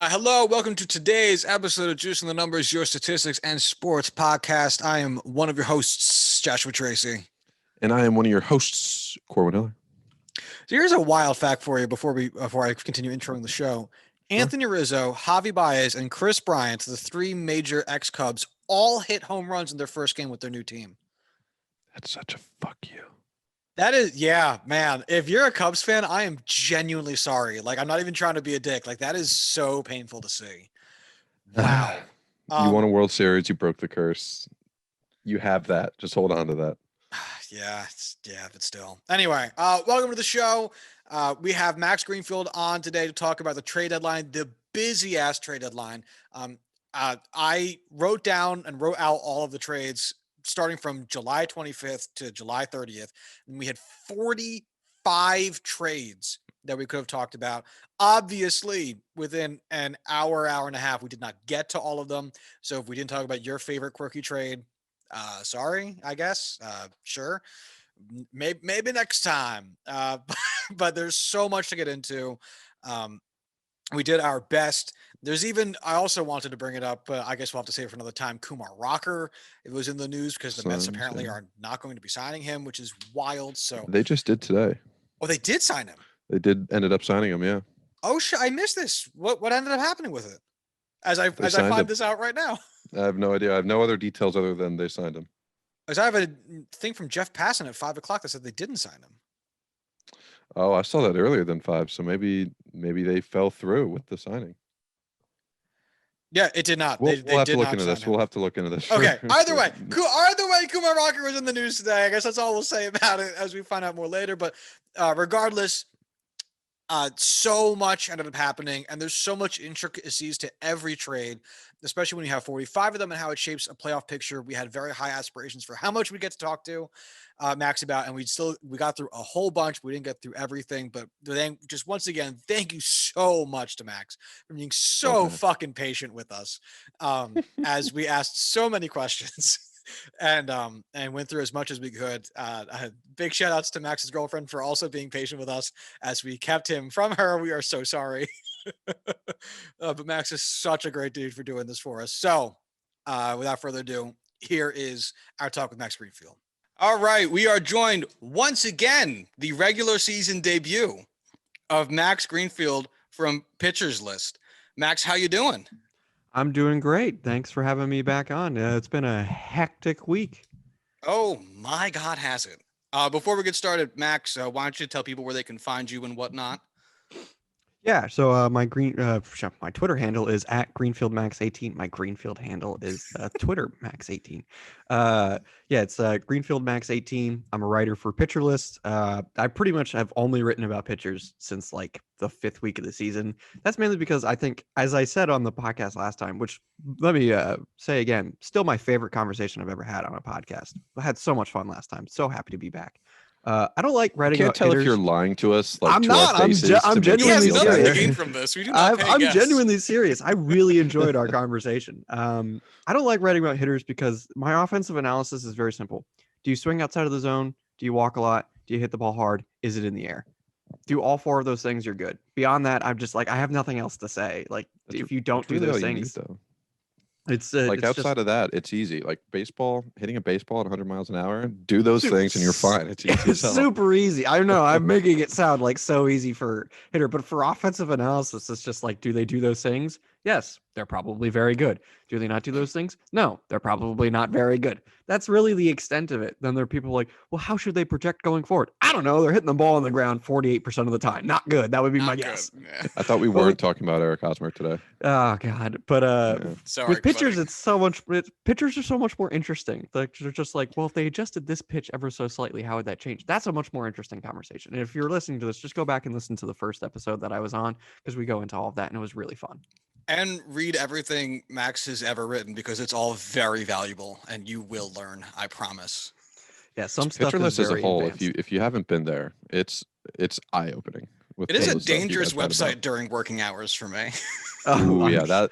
Hello, welcome to today's episode of Juice and the Numbers, your statistics and sports podcast. I am one of your hosts, Joshua Tracy. And I am one of your hosts, Corwin Hiller. So here's a wild fact for you before I continue introing the show. Anthony Rizzo, Javi Baez, and Chris Bryant, the three major ex-Cubs, all hit home runs in their first game with their new team. That's such a fuck you. That is, yeah, man. If you're a Cubs fan, I am genuinely sorry. Like, I'm not even trying to be a dick. Like, that is so painful to see. Wow. You won a World Series. You broke the curse. You have that. Just hold on to that. Yeah, but still. Anyway, welcome to the show. We have Max Greenfield on today to talk about the trade deadline, the busy-ass trade deadline. I wrote down and wrote out all of the trades starting from July 25th to July 30th, and we had 45 trades that we could have talked about. Obviously, within an hour and a half, we did not get to all of them. So if we didn't talk about your favorite quirky trade, sorry, I guess. Sure. Maybe next time. But there's so much to get into. We did our best. I also wanted to bring it up, but I guess we'll have to save it for another time. Kumar Rocker, it was in the news because the Mets apparently are not going to be signing him, which is wild. So they just did today. Oh, they did sign him. They ended up signing him, yeah. Oh shit, I missed this. What ended up happening with it? As I find this out right now. I have no idea. I have no other details other than they signed him. As I have a thing from Jeff Passan at 5:00 that said they didn't sign him. Oh, I saw that earlier than 5, so maybe they fell through with the signing. Yeah, it did not. We'll have to look into this. Him. We'll have to look into this. Okay. Either way, Kumar Rocker was in the news today. I guess that's all we'll say about it as we find out more later. But regardless, so much ended up happening, and there's so much intricacies to every trade, especially when you have 45 of them and how it shapes a playoff picture. We had very high aspirations for how much we get to talk to Max about, and we got through a whole bunch. We didn't get through everything, but then just once again, thank you so much to Max for being so fucking patient with us as we asked so many questions. And went through as much as we could. Big shout outs to Max's girlfriend for also being patient with us as we kept him from her. We are so sorry. But Max is such a great dude for doing this for us. So without further ado, here is our talk with Max Greenfield. All right, we are joined once again, the regular season debut of Max Greenfield from Pitchers List. Max, how you doing? I'm doing great. Thanks for having me back on. It's been a hectic week. Oh my God, has it? Before we get started, Max, why don't you tell people where they can find you and whatnot? Yeah, so my Twitter handle is at GreenfieldMax18. My Greenfield handle is Twitter Max18. It's Greenfield Max18. I'm a writer for Pitcher List. I pretty much have only written about pitchers since like the 5th week of the season. That's mainly because I think, as I said on the podcast last time, which let me say again, still my favorite conversation I've ever had on a podcast. I had so much fun last time. So happy to be back. I don't like writing. Can't tell hitters. if you're lying to us. Like, I'm not. I'm genuinely serious. serious. To gain from this. We do not I'm genuinely serious. I really enjoyed our conversation. I don't like writing about hitters because my offensive analysis is very simple. Do you swing outside of the zone? Do you walk a lot? Do you hit the ball hard? Is it in the air? Do all 4 of those things, you're good. Beyond that, I'm just like, I have nothing else to say. Like, if you don't do those things, it's like outside of that, it's easy. Like baseball, hitting a baseball at 100 miles an hour, do those things and you're fine. It's easy. It's super easy. I know I'm making it sound like so easy for hitter, but for offensive analysis, it's just like, do they do those things? Yes, they're probably very good. Do they not do those things? No, they're probably not very good. That's really the extent of it. Then there are people like, well, how should they project going forward? I don't know. They're hitting the ball on the ground 48% of the time. Not good. That would be my guess. Yeah. I thought we weren't talking about Eric Hosmer today. Oh God. But Sorry, with pitchers, pitchers are so much more interesting. Like, they're just like, well, if they adjusted this pitch ever so slightly, how would that change? That's a much more interesting conversation. And if you're listening to this, just go back and listen to the first episode that I was on, because we go into all of that and it was really fun. And read everything Max has ever written, because it's all very valuable and you will learn, I promise. Yeah, some stuff Pitcher List as a whole, advanced. if you haven't been there, it's eye-opening. It is a dangerous website during working hours for me. Oh yeah, that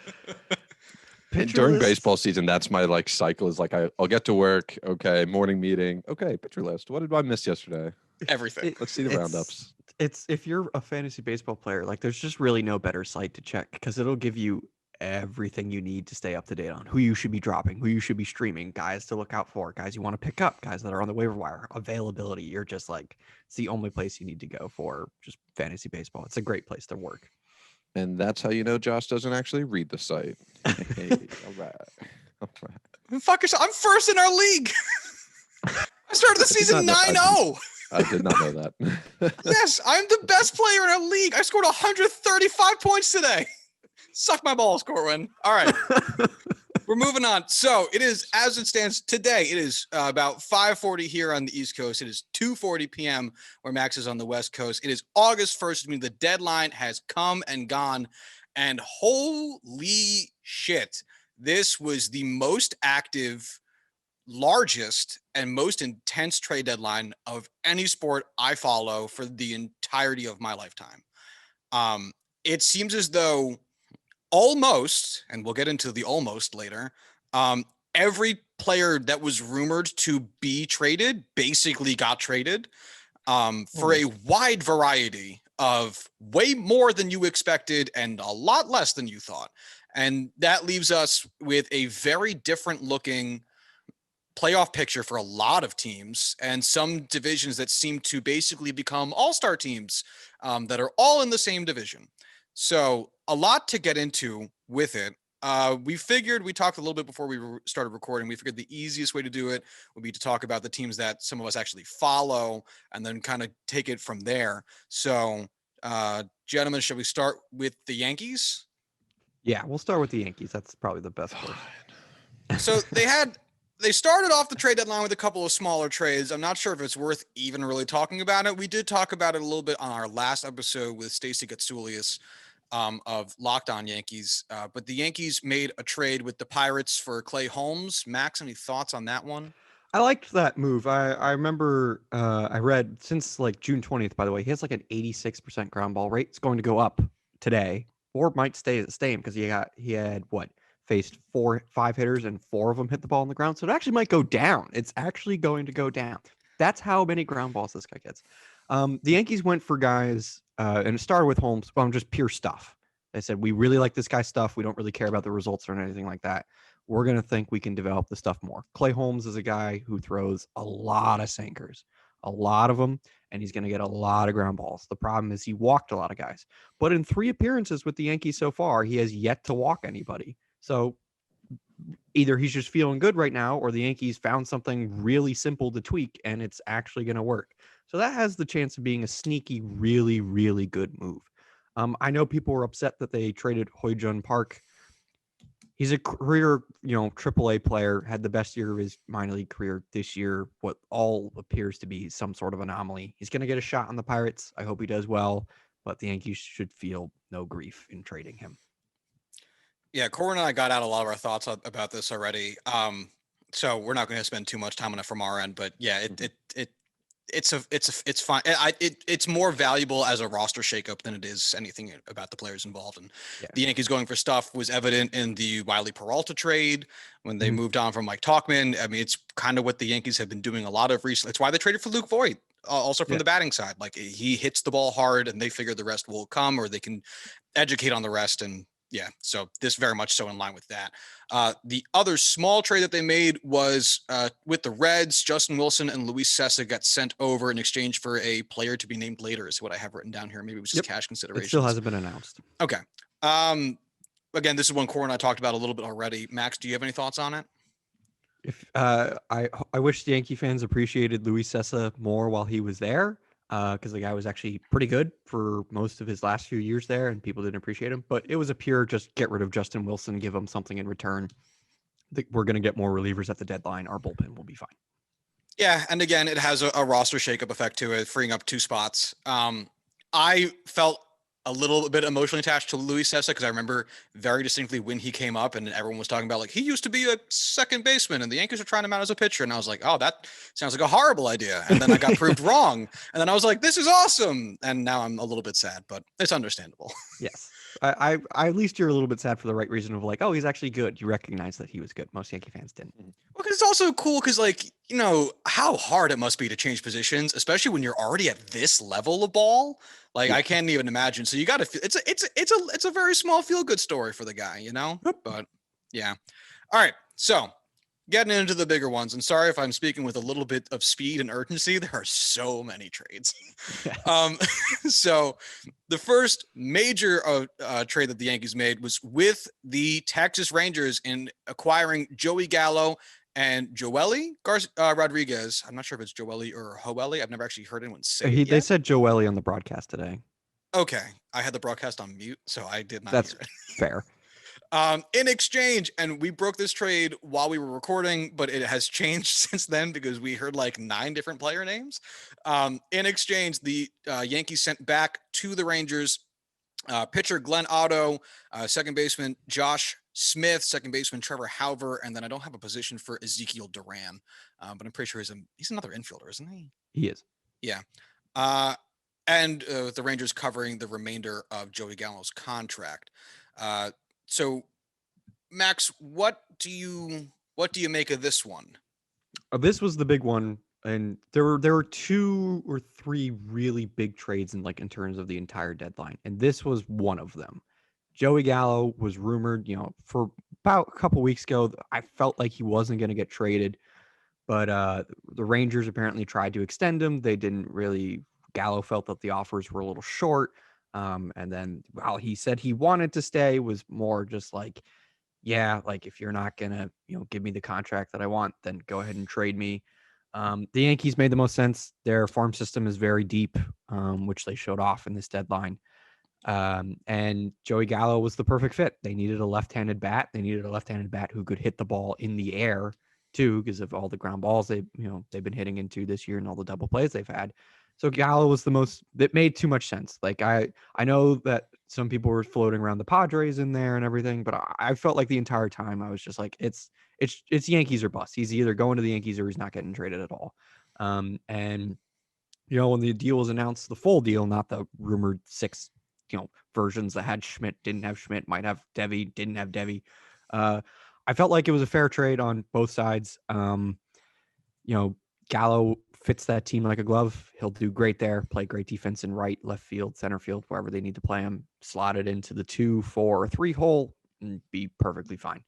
during List? baseball season, that's my like cycle. Is like I'll get to work, okay, morning meeting, okay, pitcher list. What did I miss yesterday? Everything. Let's see the roundups. it's if you're a fantasy baseball player, like there's just really no better site to check because it'll give you everything you need to stay up to date on who you should be dropping, who you should be streaming, guys to look out for, guys you want to pick up, guys that are on the waiver wire, availability. You're just like, it's the only place you need to go for just fantasy baseball. It's a great place to work. And that's how you know Josh doesn't actually read the site. Hey, all right. All right. Fuck yourself. I'm first in our league. I started the season 9-0. I did not know that. Yes, I'm the best player in our league. I scored 135 points today. Suck my balls, Corwin. All right. We're moving on. So it is, as it stands today, it is about 5:40 here on the East Coast. It is 2:40 p.m. where Max is on the West Coast. It is August 1st. I mean, the deadline has come and gone. And holy shit, this was the most active, largest, and most intense trade deadline of any sport I follow for the entirety of my lifetime. It seems as though almost, and we'll get into the almost later, every player that was rumored to be traded basically got traded for a wide variety of way more than you expected and a lot less than you thought. And that leaves us with a very different looking playoff picture for a lot of teams and some divisions that seem to basically become all-star teams that are all in the same division. So a lot to get into with it. We talked a little bit before we started recording. We figured the easiest way to do it would be to talk about the teams that some of us actually follow and then kind of take it from there. So, gentlemen, shall we start with the Yankees? Yeah, we'll start with the Yankees. That's probably the best place. So they started off the trade deadline with a couple of smaller trades. I'm not sure if it's worth even really talking about it. We did talk about it a little bit on our last episode with Stacey Gatsoulias of Locked On Yankees. But the Yankees made a trade with the Pirates for Clay Holmes. Max, any thoughts on that one? I liked that move. I remember I read since like June 20th, by the way, he has like an 86% ground ball rate. It's going to go up today or might stay the same because he had faced 5 hitters and 4 of them hit the ball on the ground. So it actually might go down. It's actually going to go down. That's how many ground balls this guy gets. The Yankees went for guys, and it started with Holmes, just pure stuff. They said, we really like this guy's stuff. We don't really care about the results or anything like that. We're going to think we can develop the stuff more. Clay Holmes is a guy who throws a lot of sinkers, a lot of them, and he's going to get a lot of ground balls. The problem is he walked a lot of guys. But in 3 appearances with the Yankees so far, he has yet to walk anybody. So either he's just feeling good right now or the Yankees found something really simple to tweak and it's actually going to work. So that has the chance of being a sneaky, really, really good move. I know people were upset that they traded Hoi-Jun Park. He's a career, AAA player, had the best year of his minor league career this year, what all appears to be some sort of anomaly. He's going to get a shot on the Pirates. I hope he does well, but the Yankees should feel no grief in trading him. Yeah, Corwin and I got out a lot of our thoughts about this already. So we're not going to spend too much time on it from our end, but yeah, it's fine. It's more valuable as a roster shakeup than it is anything about the players involved. And the Yankees going for stuff was evident in the Wiley Peralta trade when they moved on from Mike Tauchman. I mean, it's kind of what the Yankees have been doing a lot of recently. It's why they traded for Luke Voight, also from the batting side. Like he hits the ball hard and they figure the rest will come, or they can educate on the rest. And yeah, so this very much so in line with that. The other small trade that they made was with the Reds. Justin Wilson and Luis Cessa got sent over in exchange for a player to be named later, is what I have written down here. Maybe it was just cash consideration. It still hasn't been announced. Okay. Again, this is one Corwin and I talked about a little bit already. Max, do you have any thoughts on it? If I wish the Yankee fans appreciated Luis Cessa more while he was there. Because the guy was actually pretty good for most of his last few years there, and people didn't appreciate him. But it was a pure just get rid of Justin Wilson, give him something in return. We're going to get more relievers at the deadline. Our bullpen will be fine. Yeah, and again, it has a roster shakeup effect to it, freeing up 2 spots. I felt a little bit emotionally attached to Luis Cessa because I remember very distinctly when he came up and everyone was talking about like he used to be a second baseman and the Yankees are trying him out as a pitcher, and I was like, oh, that sounds like a horrible idea. And then I got proved wrong, and then I was like, this is awesome. And now I'm a little bit sad, but it's understandable. Yes. At least you're a little bit sad for the right reason of like, oh, he's actually good. You recognize that he was good. Most Yankee fans didn't. Well, because it's also cool because, like, you know, how hard it must be to change positions, especially when you're already at this level of ball. Like, Yeah. I can't even imagine. So you got to. It's a very small feel good story for the guy, you know. Yep. But yeah. All right. So getting into the bigger ones, and sorry if I'm speaking with a little bit of speed and urgency. There are so many trades. Yes. So the first major trade that the Yankees made was with the Texas Rangers in acquiring Joey Gallo and Joely Rodriguez. I'm not sure if it's Joely or Hoely. I've never actually heard anyone say it They yet. said Joely on the broadcast today. Okay, I had the broadcast on mute, so I did not That's hear it. fair. In exchange, and we broke this trade while we were recording, but it has changed since then because we heard like 9 different player names. In exchange, the Yankees sent back to the Rangers pitcher Glenn Aldo, second baseman Josh Smith, second baseman Trevor Hauver, and then I don't have a position for Ezekiel Duran, but I'm pretty sure he's another infielder, isn't he? He is. Yeah. And the Rangers covering the remainder of Joey Gallo's contract. So, Max, what do you make of this one? This was the big one, and there were 2 or 3 really big trades in terms of the entire deadline, and this was one of them. Joey Gallo was rumored, for about a couple weeks ago. I felt like he wasn't going to get traded, but the Rangers apparently tried to extend him. They didn't really. Gallo felt that the offers were a little short, and then while he said he wanted to stay, was more just like, yeah, like if you're not gonna, give me the contract that I want, then go ahead and trade me. The Yankees made the most sense. Their farm system is very deep, which they showed off in this deadline. And Joey Gallo was the perfect fit. They needed a left-handed bat. They needed a left-handed bat who could hit the ball in the air too, because of all the ground balls they've been hitting into this year and all the double plays they've had. So Gallo was that made too much sense. Like I know that some people were floating around the Padres in there and everything, but I felt like the entire time I was just like, it's Yankees or bust. He's either going to the Yankees or he's not getting traded at all. And when the deal was announced, the full deal, not the rumored 6 versions that had Schmidt, didn't have Schmidt, might have Devi, didn't have Devi. I felt like it was a fair trade on both sides. Gallo fits that team like a glove. He'll do great there, play great defense in right, left field, center field, wherever they need to play him, slot it into the 2, 4, or 3 hole and be perfectly fine.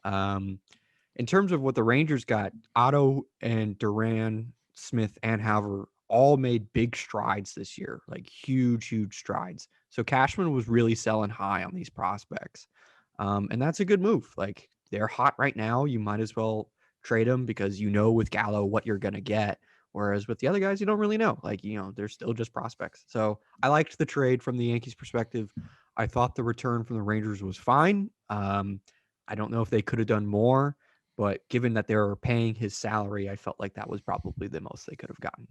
In terms of what the Rangers got, Otto and Duran, Smith, and Hauver all made big strides this year, like huge strides. So Cashman was really selling high on these prospects. And that's a good move. Like they're hot right now. You might as well trade them because with Gallo what you're going to get. Whereas with the other guys, you don't really know. Like, they're still just prospects. So I liked the trade from the Yankees perspective. I thought the return from the Rangers was fine. I don't know if they could have done more, but given that they were paying his salary, I felt like that was probably the most they could have gotten.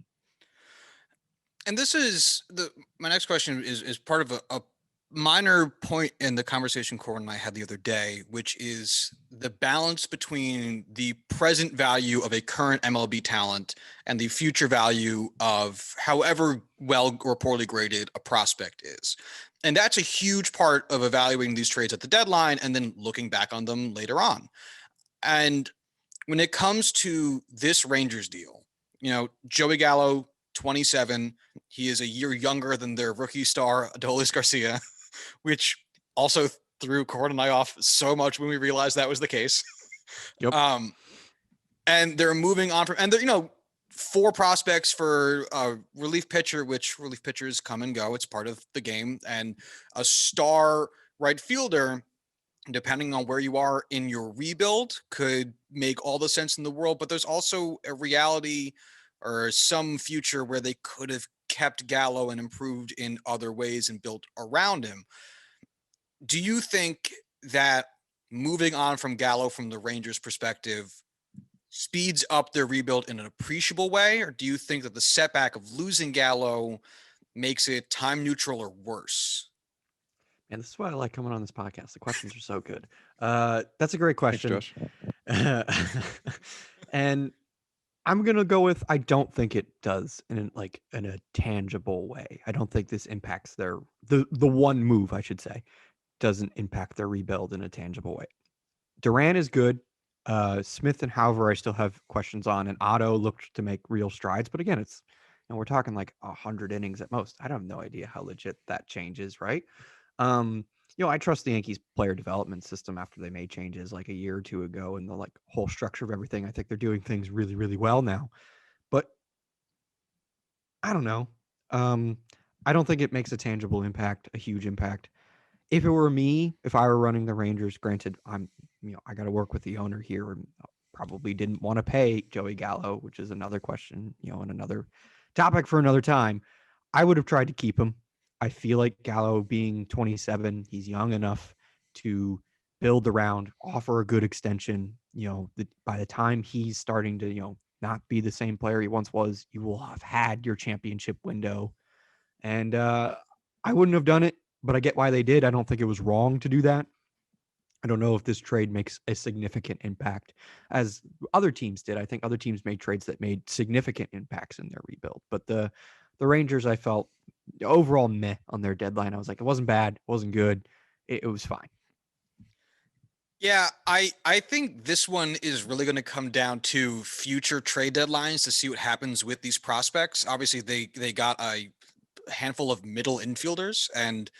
And this is my next question is part of a minor point in the conversation Corwin and I had the other day, which is the balance between the present value of a current MLB talent and the future value of however well or poorly graded a prospect is. And that's a huge part of evaluating these trades at the deadline and then looking back on them later on. And when it comes to this Rangers deal, Joey Gallo, 27. He is a year younger than their rookie star, Adolis Garcia, which also threw Corwin and I off so much when we realized that was the case. Yep. And they're moving on from, and they're, 4 prospects for a relief pitcher, which relief pitchers come and go. It's part of the game. And a star right fielder, depending on where you are in your rebuild, could make all the sense in the world. But there's also a reality or some future where they could have kept Gallo and improved in other ways and built around him. Do you think that moving on from Gallo from the Rangers' perspective speeds up their rebuild in an appreciable way? Or do you think that the setback of losing Gallo makes it time neutral or worse? And this is why I like coming on this podcast. The questions are so good. That's a great question. Thanks, Josh. And I'm going to go with, I don't think it does in a tangible way. I don't think this impacts the one move, I should say. doesn't impact their rebuild in a tangible way. Duran is good. Smith and Hauver, I still have questions on, and Otto looked to make real strides. But again, we're talking like 100 innings at most. I have no idea how legit that change is, right? I trust the Yankees player development system after they made changes like a year or two ago, and the like whole structure of everything. I think they're doing things really, really well now. But I don't know. I don't think it makes a tangible impact, a huge impact. If it were me, if I were running the Rangers, granted, I got to work with the owner here, and probably didn't want to pay Joey Gallo, which is another question, and another topic for another time. I would have tried to keep him. I feel like Gallo being 27, he's young enough to build around, offer a good extension. By the time he's starting to, not be the same player he once was, you will have had your championship window. And I wouldn't have done it, but I get why they did. I don't think it was wrong to do that. I don't know if this trade makes a significant impact as other teams did. I think other teams made trades that made significant impacts in their rebuild. But the Rangers, I felt overall meh on their deadline. I was like, it wasn't bad, it wasn't good. It was fine. Yeah, I think this one is really going to come down to future trade deadlines to see what happens with these prospects. Obviously, they got a handful of middle infielders, and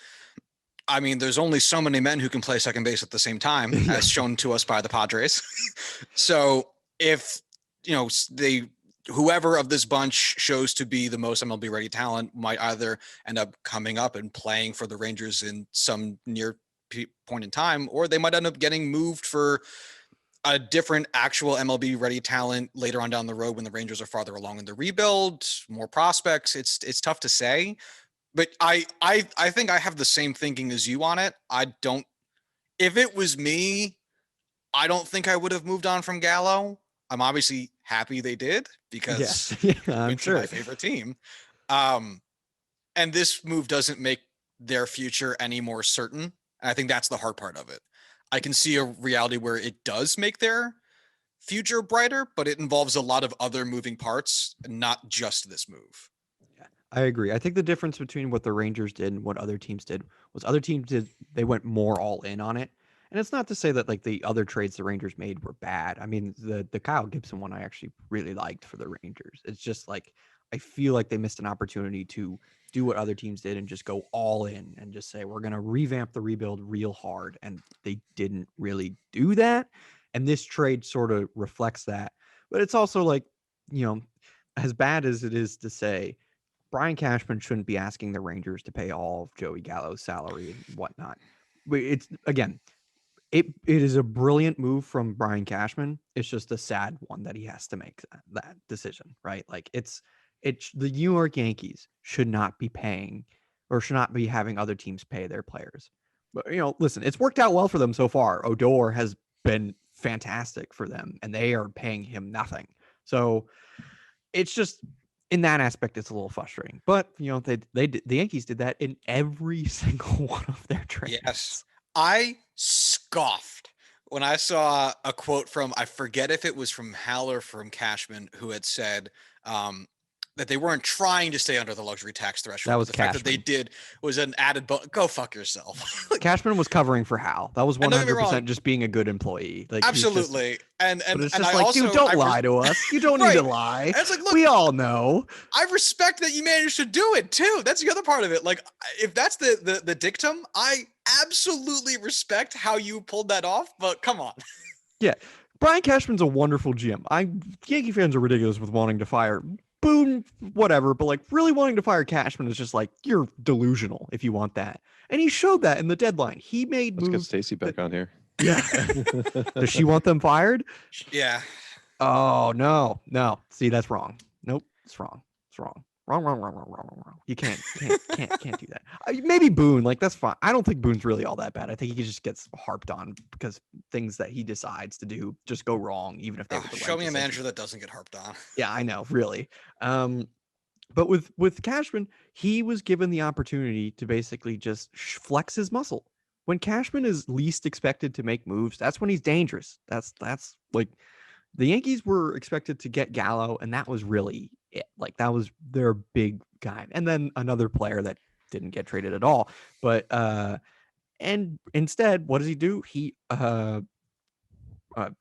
I mean, there's only so many men who can play second base at the same time, as shown to us by the Padres. So if whoever of this bunch shows to be the most MLB ready talent might either end up coming up and playing for the Rangers in some near point in time, or they might end up getting moved for a different actual MLB ready talent later on down the road when the Rangers are farther along in the rebuild, more prospects. It's tough to say, but I think I have the same thinking as you on it. If it was me, I don't think I would have moved on from Gallo. I'm obviously happy they did because I'm sure my favorite team. And this move doesn't make their future any more certain. And I think that's the hard part of it. I can see a reality where it does make their future brighter, but it involves a lot of other moving parts, not just this move. Yeah, I agree. I think the difference between what the Rangers did and what other teams did was they went more all in on it. And it's not to say that like the other trades the Rangers made were bad. I mean, the Kyle Gibson one I actually really liked for the Rangers. It's just like I feel like they missed an opportunity to do what other teams did and just go all in and just say we're going to revamp the rebuild real hard, and they didn't really do that. And this trade sort of reflects that. But it's also like, as bad as it is to say, Brian Cashman shouldn't be asking the Rangers to pay all of Joey Gallo's salary and whatnot. But it's again, it is a brilliant move from Brian Cashman. It's just a sad one that he has to make that decision, right? Like it's the New York Yankees should not be paying or should not be having other teams pay their players. But listen, it's worked out well for them so far. Odor has been fantastic for them, and they are paying him nothing. So it's just in that aspect, it's a little frustrating. But the Yankees did that in every single one of their trades. Yes, I scoffed when I saw a quote from, I forget if it was from Hal or from Cashman, who had said that they weren't trying to stay under the luxury tax threshold. That was the Cashman. fact that they did was an added bonus. Go fuck yourself. Cashman was covering for Hal. That was 100% just being a good employee. Like absolutely. But it's just like, dude, don't lie to us. You don't need to lie. And it's like, look, we all know. I respect that you managed to do it too. That's the other part of it. Like, if that's the dictum, I absolutely respect how you pulled that off. But come on. Yeah, Brian Cashman's a wonderful GM. Yankee fans are ridiculous with wanting to fire Boone, whatever, but like really wanting to fire Cashman is just like, you're delusional if you want that. And he showed that in the deadline. He made Let's moves. get Stacy back on here. Yeah. Does she want them fired? Yeah. Oh, no. See, that's wrong. Nope. It's wrong. It's wrong. Wrong. You can't do that. Maybe Boone, like that's fine. I don't think Boone's really all that bad. I think he just gets harped on because things that he decides to do just go wrong, even if they were the show right me decision. a manager that doesn't get harped on. Yeah, I know, really. But with Cashman, he was given the opportunity to basically just flex his muscle. When Cashman is least expected to make moves, that's when he's dangerous. That's like the Yankees were expected to get Gallo, and that was really it. Like that was their big guy. And then another player that didn't get traded at all. But And instead, what does he do? He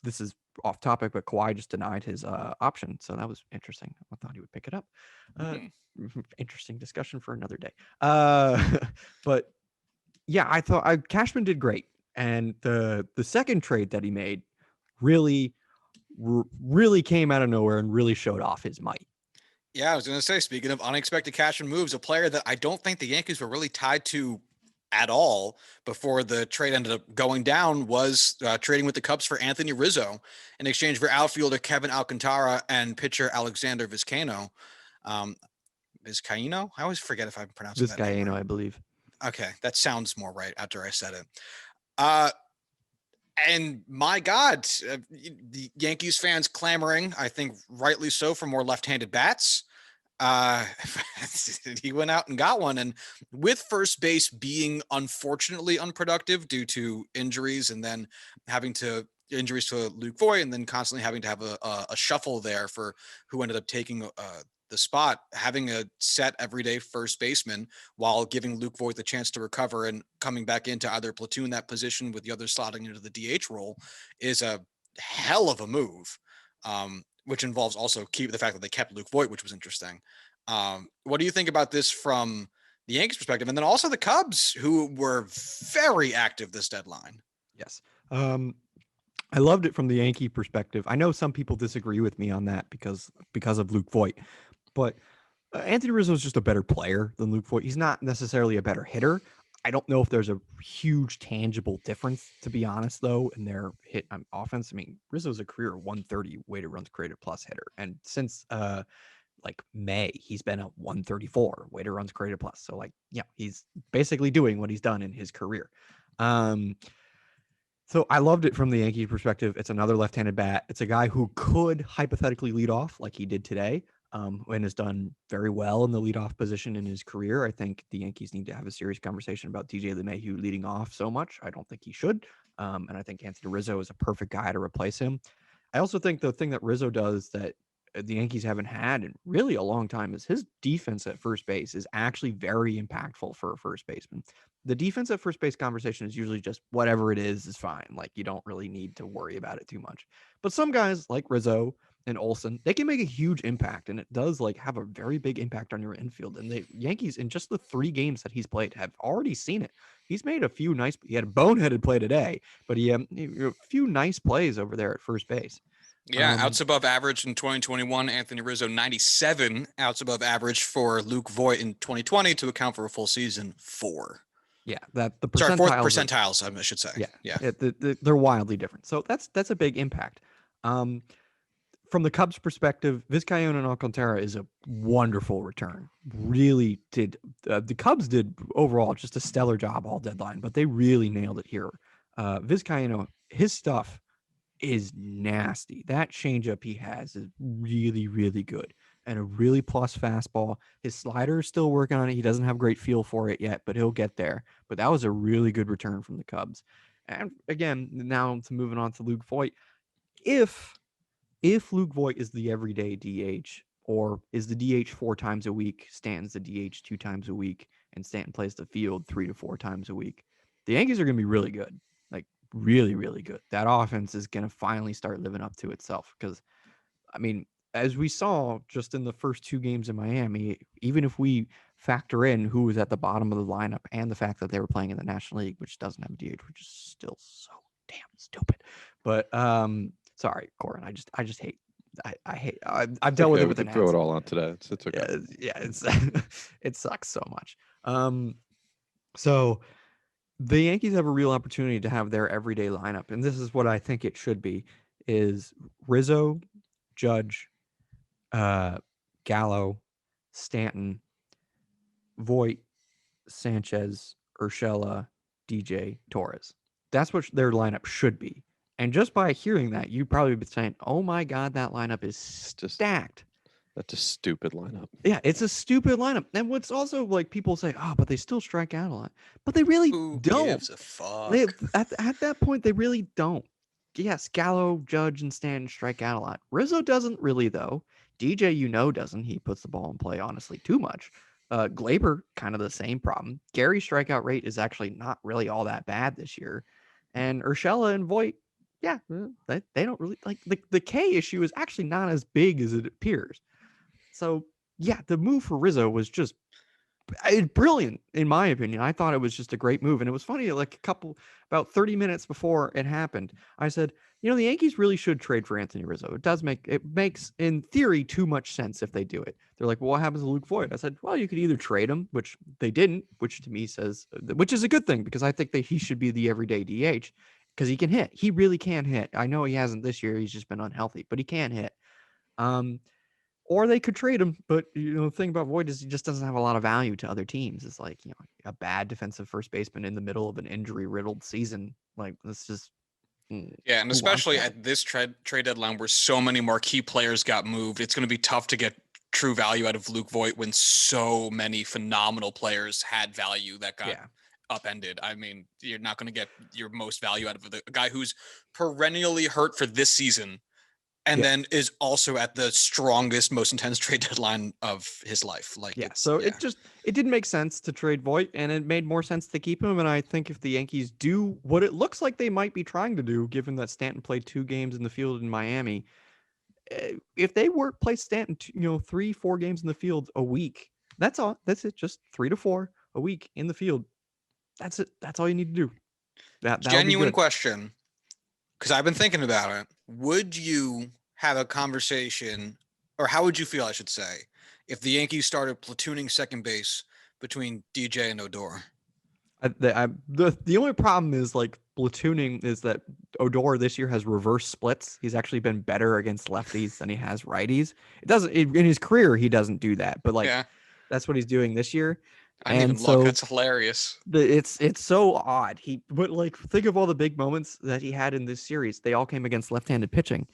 this is off topic, but Kawhi just denied his option, so that was interesting. I thought he would pick it up. Interesting discussion for another day. But yeah, I thought Cashman did great, and the second trade that he made really came out of nowhere and really showed off his might. Yeah, I was going to say, speaking of unexpected cash and moves, a player that I don't think the Yankees were really tied to at all before the trade ended up going down was trading with the Cubs for Anthony Rizzo in exchange for outfielder Kevin Alcantara and pitcher Alexander Vizcaino. Vizcaino? I always forget if I'm pronouncing that name right. I believe. Okay, that sounds more right after I said it. And my God, the Yankees fans clamoring, I think rightly so, for more left-handed bats. He went out and got one. And with first base being unfortunately unproductive due to injuries and then injuries to Luke Voight and then constantly having to have a shuffle there for who ended up taking the spot, having a set everyday first baseman while giving Luke Voight the chance to recover and coming back into either platoon that position with the other slotting into the DH role is a hell of a move, which involves also the fact that they kept Luke Voight, which was interesting. What do you think about this from the Yankees perspective? And then also the Cubs, who were very active this deadline. Yes. I loved it from the Yankee perspective. I know some people disagree with me on that because of Luke Voight, but Anthony Rizzo is just a better player than Luke Voight. He's not necessarily a better hitter. I don't know if there's a huge tangible difference, to be honest, though, in their hit on offense. I mean, Rizzo's a career 130 weighted runs created plus hitter. And since like May, he's been a 134 weighted runs created plus. So like, yeah, he's basically doing what he's done in his career. So I loved it from the Yankees perspective. It's another left-handed bat. It's a guy who could hypothetically lead off like he did today. And has done very well in the leadoff position in his career. I think the Yankees need to have a serious conversation about DJ LeMahieu leading off so much. I don't think he should. And I think Anthony Rizzo is a perfect guy to replace him. I also think the thing that Rizzo does that the Yankees haven't had in really a long time is his defense at first base is actually very impactful for a first baseman. The defense at first base conversation is usually just whatever it is fine. Like you don't really need to worry about it too much. But some guys like Rizzo and Olsen, they can make a huge impact, and it does like have a very big impact on your infield. And the Yankees, in just the 3 games that he's played, have already seen it. He's made a few he had a boneheaded play today, but he had a few nice plays over there at first base. Yeah, outs above average in 2021. Anthony Rizzo 97 outs above average for Luke Voight in 2020 to account for a full season 4. Yeah, that the percentiles. Sorry, 4th percentiles, I should say. Yeah. They're wildly different. So that's a big impact. From the Cubs' perspective, Vizcaino and Alcantara is a wonderful return. Really did the Cubs did overall just a stellar job all deadline, but they really nailed it here. Vizcaino, his stuff is nasty. That changeup he has is really, really good and a really plus fastball. His slider is still working on it. He doesn't have great feel for it yet, but he'll get there. But that was a really good return from the Cubs. And again, now moving on to Luke Voight. If Luke Voight is the everyday DH or is the DH 4 times a week, Stanton's the DH 2 times a week, and Stanton plays the field 3 to 4 times a week, the Yankees are going to be really good. Like really, really good. That offense is going to finally start living up to itself because, I mean, as we saw just in the first 2 games in Miami, even if we factor in who was at the bottom of the lineup and the fact that they were playing in the National League, which doesn't have a DH, which is still so damn stupid. But sorry, Corwin. I just hate. I hate. I've dealt with it with the Nats. Throw it all on today. It's okay. Yeah, it's it sucks so much. So the Yankees have a real opportunity to have their everyday lineup, and this is what I think it should be: is Rizzo, Judge, Gallo, Stanton, Voight, Sanchez, Urshela, DJ, Torres. That's what their lineup should be. And just by hearing that, you'd probably be saying, oh my God, that lineup is stacked. That's a stupid lineup. Yeah, it's a stupid lineup. And what's also like people say, oh, but they still strike out a lot. But they really don't. Gives a fuck? At that point, they really don't. Yes, Gallo, Judge, and Stanton strike out a lot. Rizzo doesn't really, though. DJ, doesn't. He puts the ball in play, honestly, too much. Glaber, kind of the same problem. Gary's strikeout rate is actually not really all that bad this year. And Urshela and Voight, yeah, they don't really like the K issue is actually not as big as it appears. So yeah, the move for Rizzo was just brilliant in my opinion. I thought it was just a great move, and it was funny. Like about 30 minutes before it happened, I said, the Yankees really should trade for Anthony Rizzo. It makes in theory too much sense if they do it. They're like, well, what happens to Luke Voigt? I said, well, you could either trade him, which they didn't, which to me says, which is a good thing because I think that he should be the everyday DH because he can hit. He really can hit. I know he hasn't this year. He's just been unhealthy, but he can hit. Or they could trade him, but the thing about Voight is he just doesn't have a lot of value to other teams. It's like a bad defensive first baseman in the middle of an injury-riddled season. Like this just yeah, and especially at this trade deadline where so many marquee players got moved, it's going to be tough to get true value out of Luke Voigt when so many phenomenal players had value that got upended. I mean, you're not going to get your most value out of a guy who's perennially hurt for this season. And then is also at the strongest, most intense trade deadline of his life. It didn't make sense to trade Voigt, and it made more sense to keep him. And I think if the Yankees do what it looks like they might be trying to do, given that Stanton played 2 games in the field in Miami, if they play Stanton, 3-4 games in the field a week, that's all. That's it. Just 3 to 4 a week in the field. That's it. That's all you need to do. Genuine question. Because I've been thinking about it. Would you have a conversation, or how would you feel, I should say, if the Yankees started platooning second base between DJ and Odor? The only problem is like platooning is that Odor this year has reverse splits. He's actually been better against lefties than he has righties. In his career he doesn't do that, but that's what he's doing this year. I didn't even look. That's hilarious. It's so odd. But think of all the big moments that he had in this series. They all came against left-handed pitching.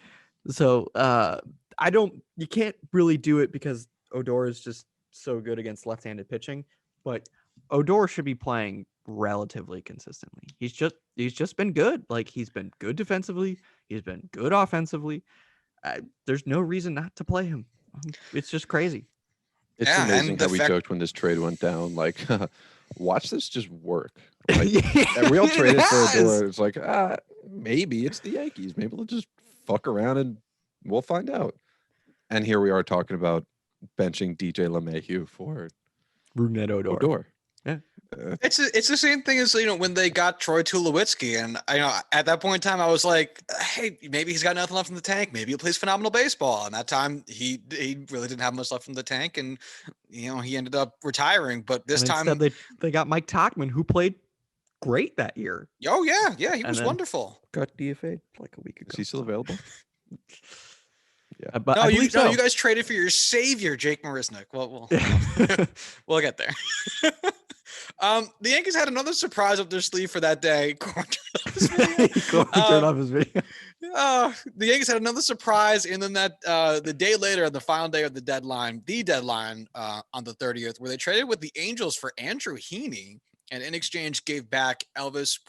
So you can't really do it because Odor is just so good against left-handed pitching. But Odor should be playing relatively consistently. He's just been good. Like he's been good defensively. He's been good offensively. There's no reason not to play him. It's just crazy. It's amazing how we joked when this trade went down. Like, watch this just work. Like, a real trade it for Odor. It's like, maybe it's the Yankees. Maybe they'll just fuck around and we'll find out. And here we are talking about benching DJ LeMahieu for Rougned Odor. Yeah. It's the same thing as when they got Troy Tulowitzki, and at that point in time I was like, hey, maybe he's got nothing left in the tank. Maybe he plays phenomenal baseball. And that time he really didn't have much left in the tank, and he ended up retiring. But this time they got Mike Tauchman, who played great that year. Oh yeah, he was wonderful. Got DFA like a week ago. Is he still available? Yeah, but no, you guys traded for your savior, Jake Marisnick. Well, we'll get there. The Yankees had another surprise up their sleeve for that day. Corwin turned off his video. The Yankees had another surprise, and then the day later, the final day of the deadline on the 30th, where they traded with the Angels for Andrew Heaney, and in exchange gave back Elvis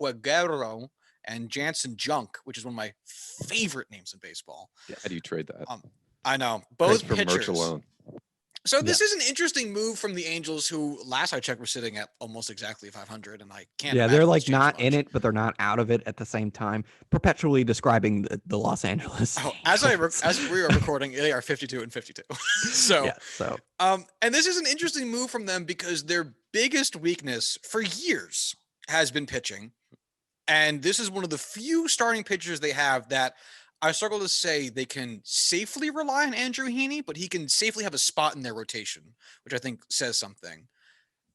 Pueguero and Jansen Junk, which is one of my favorite names in baseball. Yeah, how do you trade that? I know, both for pitchers. merch alone. So this is an interesting move from the Angels, who last I checked were sitting at almost exactly 500, and I can't. Yeah, they're like not in it, but they're not out of it at the same time. Perpetually describing the Los Angeles. Oh, as we are recording, they are 52 and 52. And this is an interesting move from them because their biggest weakness for years has been pitching, and this is one of the few starting pitchers they have that I struggle to say they can safely rely on Andrew Heaney, but he can safely have a spot in their rotation, which I think says something.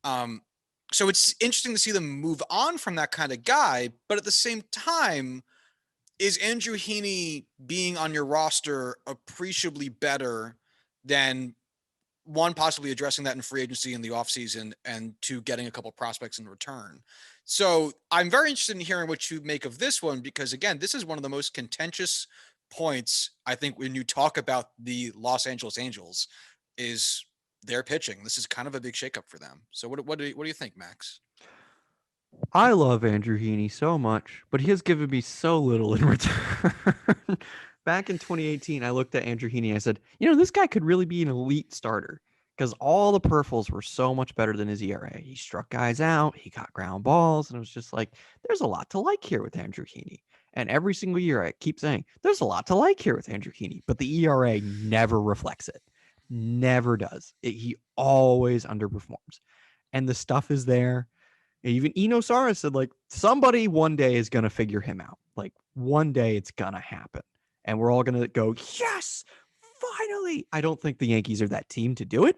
So it's interesting to see them move on from that kind of guy, but at the same time, is Andrew Heaney being on your roster appreciably better than, one, possibly addressing that in free agency in the offseason, and 2, getting a couple prospects in return? So I'm very interested in hearing what you make of this one, because again, this is one of the most contentious points, I think, when you talk about the Los Angeles Angels, is their pitching. This is kind of a big shakeup for them. So what do you think, Max? I love Andrew Heaney so much, but he has given me so little in return. Back in 2018, I looked at Andrew Heaney. I said, this guy could really be an elite starter. because all the peripherals were so much better than his ERA. He struck guys out, he got ground balls, and it was just like, there's a lot to like here with Andrew Heaney. And every single year I keep saying, there's a lot to like here with Andrew Heaney, but the ERA never reflects it. Never does. He always underperforms. And the stuff is there. Even Eno Sara said, like, somebody one day is going to figure him out. Like, one day it's going to happen. And we're all going to go, yes, finally. I don't think the Yankees are that team to do it.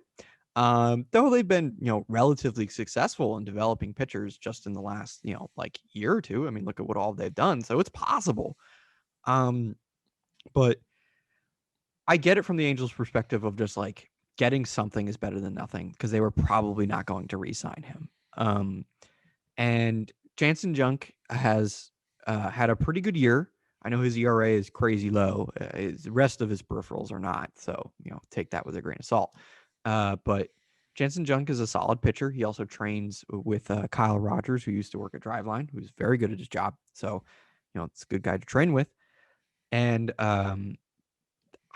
Though they've been, relatively successful in developing pitchers just in the last, like year or two. I mean, look at what all they've done. So it's possible. But I get it from the Angels' perspective of just like getting something is better than nothing, because they were probably not going to re-sign him. And Jansen Junk has had a pretty good year. I know his ERA is crazy low. The rest of his peripherals are not. So, take that with a grain of salt. But Jansen Junk is a solid pitcher. He also trains with Kyle Rogers, who used to work at Driveline, who's very good at his job. So, it's a good guy to train with. And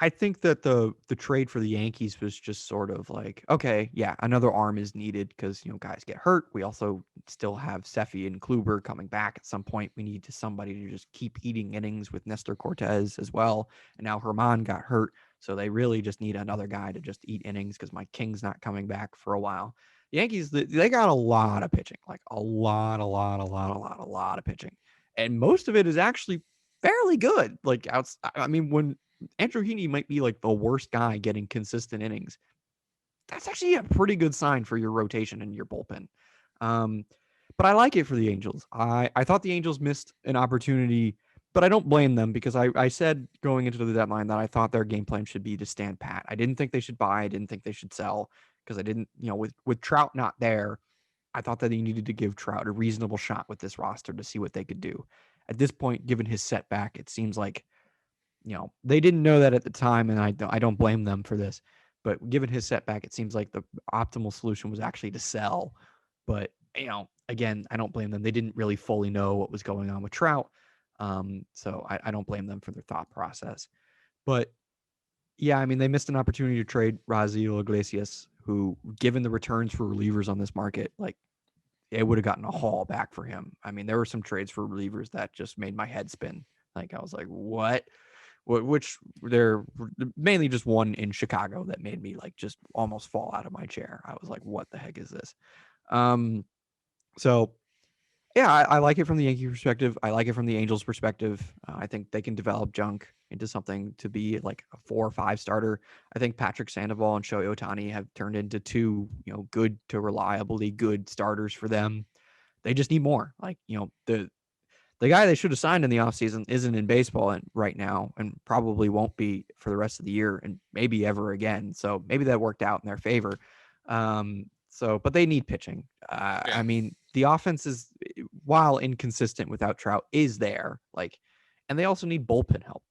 I think that the trade for the Yankees was just sort of like, okay, yeah, another arm is needed because, guys get hurt. We also still have Seffi and Kluber coming back at some point. We need somebody to just keep eating innings with Nestor Cortez as well. And now Herman got hurt. So they really just need another guy to just eat innings because Mike King's not coming back for a while. The Yankees, they got a lot of pitching, like a lot of pitching. And most of it is actually fairly good. Like, when Andrew Heaney might be like the worst guy getting consistent innings, that's actually a pretty good sign for your rotation and your bullpen. But I like it for the Angels. I thought the Angels missed an opportunity, but I don't blame them because I said going into the deadline that I thought their game plan should be to stand pat. I didn't think they should buy. I didn't think they should sell because I didn't, with Trout not there, I thought that they needed to give Trout a reasonable shot with this roster to see what they could do. At this point, given his setback, it seems like, they didn't know that at the time, and I don't blame them for this. But given his setback, it seems like the optimal solution was actually to sell. But, again, I don't blame them. They didn't really fully know what was going on with Trout. So I don't blame them for their thought process. But, yeah, I mean, they missed an opportunity to trade Raziel Iglesias, who, given the returns for relievers on this market, like, it would have gotten a haul back for him. I mean, there were some trades for relievers that just made my head spin. Like, I was like, what? Which they're mainly just one in Chicago that made me like just almost fall out of my chair. I was like, what the heck is this? So yeah, I like it from the Yankee perspective. I like it from the Angels perspective. I think they can develop Junk into something to be like a 4 or 5 starter. I think Patrick Sandoval and Shohei Ohtani have turned into 2, good to reliably good starters for them. They just need more. Like, the guy they should have signed in the offseason isn't in baseball right now and probably won't be for the rest of the year and maybe ever again. So maybe that worked out in their favor. But they need pitching. Yeah. I mean, the offense is, while inconsistent without Trout, is there. Like, and they also need bullpen help.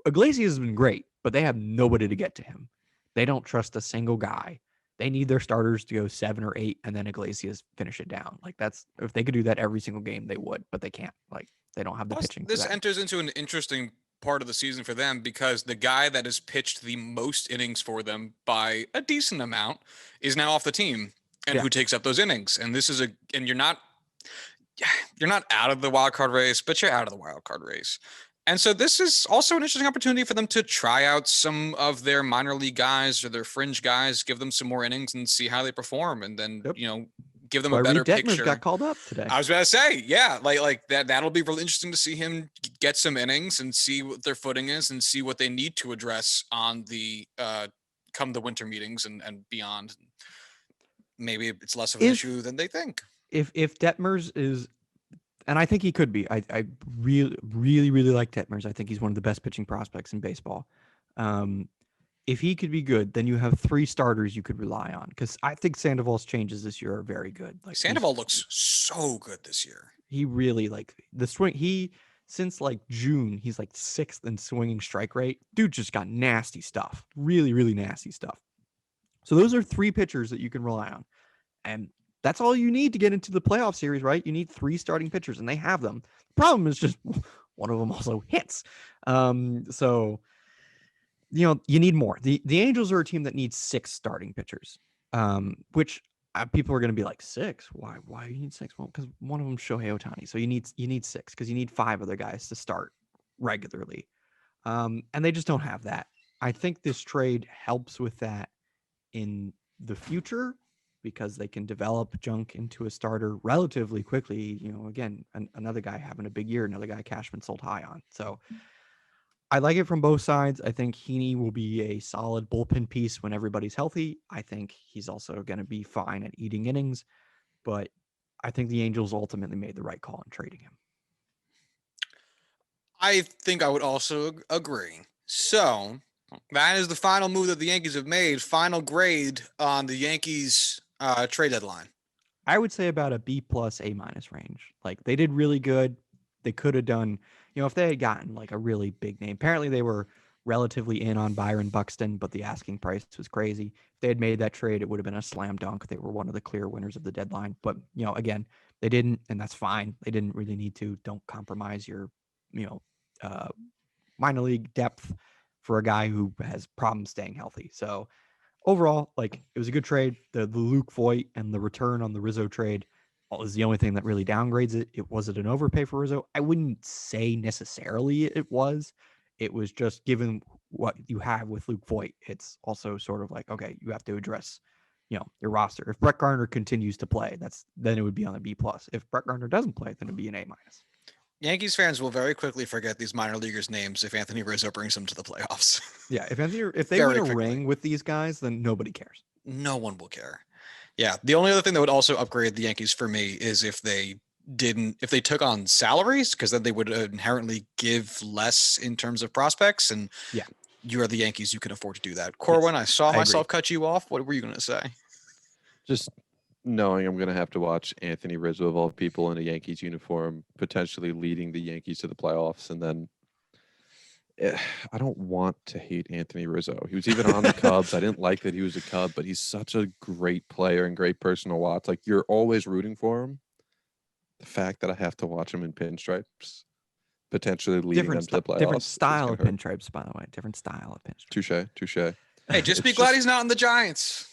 Iglesias has been great, but they have nobody to get to him. They don't trust a single guy. They need their starters to go 7 or 8 and then Iglesias finish it down. Like, that's, if they could do that every single game, they would, but they can't. Like, they don't have the pitching. This enters into an interesting part of the season for them because the guy that has pitched the most innings for them by a decent amount is now off the team, and who takes up those innings. And this is and you're not out of the wild card race, but you're out of the wild card race. And so this is also an interesting opportunity for them to try out some of their minor league guys or their fringe guys, give them some more innings and see how they perform. And then, give them a better picture. Got called up today. I was about to say, yeah, like that'll be really interesting to see him get some innings and see what their footing is and see what they need to address on the come the winter meetings and beyond. Maybe it's less of an issue than they think. If Detmers is, and I think he could be. I really like Detmers. I think he's one of the best pitching prospects in baseball. If he could be good, then you have 3 starters you could rely on. Because I think Sandoval's changes this year are very good. Like, Sandoval looks so good this year. He really, like, the swing. Since like June, he's like 6th in swinging strike rate. Dude just got nasty stuff. Really nasty stuff. So those are 3 pitchers that you can rely on. And that's all you need to get into the playoff series, right? You need 3 starting pitchers, and they have them. The problem is just one of them also hits. So, you need more. The Angels are a team that needs 6 starting pitchers. which people are going to be like 6. Why do you need 6? Well, because one of them Shohei Ohtani. So you need 6 because you need 5 other guys to start regularly. And they just don't have that. I think this trade helps with that in the future because they can develop Junk into a starter relatively quickly. Again, another guy having a big year, another guy Cashman sold high on. So I like it from both sides. I think Heaney will be a solid bullpen piece when everybody's healthy. I think he's also going to be fine at eating innings, but I think the Angels ultimately made the right call in trading him. I think I would also agree. So that is the final move that the Yankees have made. Final grade on the Yankees trade deadline. I would say about a B+, A- range. Like they did really good. They could have done, if they had gotten like a really big name. Apparently they were relatively in on Byron Buxton, but the asking price was crazy. If they had made that trade, it would have been a slam dunk. They were one of the clear winners of the deadline. But, again, they didn't, and that's fine. They didn't really need to. Don't compromise your, minor league depth for a guy who has problems staying healthy. So overall, like it was a good trade. The Luke Voight and the return on the Rizzo trade is the only thing that really downgrades it. Was it an overpay for Rizzo? I wouldn't say necessarily it was. It was just given what you have with Luke Voight. It's also sort of like, okay, you have to address, your roster. If Brett Gardner continues to play, then it would be on a B+. If Brett Gardner doesn't play, then it'd be an A-. Yankees fans will very quickly forget these minor leaguers' names if Anthony Rizzo brings them to the playoffs. Yeah, if they win a ring with these guys, then nobody cares. No one will care. Yeah, the only other thing that would also upgrade the Yankees for me is if they took on salaries, because then they would inherently give less in terms of prospects. And yeah, you are the Yankees, you can afford to do that. Corwin, yes, I saw myself cut you off. What were you going to say? Just knowing I'm going to have to watch Anthony Rizzo of all people in a Yankees uniform, potentially leading the Yankees to the playoffs. And then I don't want to hate Anthony Rizzo. He was even on the Cubs. I didn't like that he was a Cub, but he's such a great player and great person to watch. Like you're always rooting for him. The fact that I have to watch him in pinstripes, potentially leading them to the playoffs. Different style of pinstripes, by the way. Different style of pinstripes. Touche. Hey, just be glad he's not in the Giants.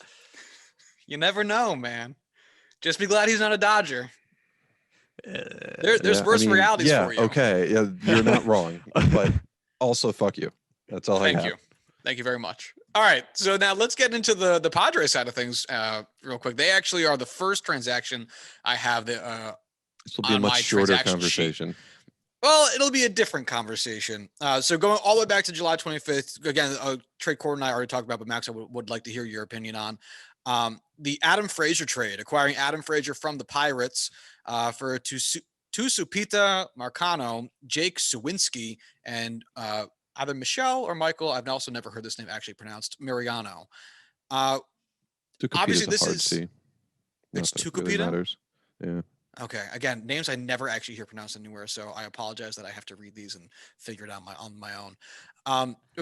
You never know, man. Just be glad he's not a Dodger. There's worse realities for you. Okay. Yeah, you're not wrong. But also, fuck you. That's all I have. Thank you. Thank you very much. All right. So now let's get into the Padres side of things real quick. They actually are the first transaction I have that this will be a much shorter conversation. Well, it'll be a different conversation. So going all the way back to July 25th, again, a trade Cord and I already talked about, but Max, I would like to hear your opinion on the Adam Frazier trade, acquiring Adam Frazier from the Pirates for Tucupita Marcano, Jake Sawinski, and either Michelle or Michael. I've also never heard this name actually pronounced, Mariano. Obviously, this is it's Tucupita. Really yeah. Okay. Again, names I never actually hear pronounced anywhere, so I apologize that I have to read these and figure it out on my own.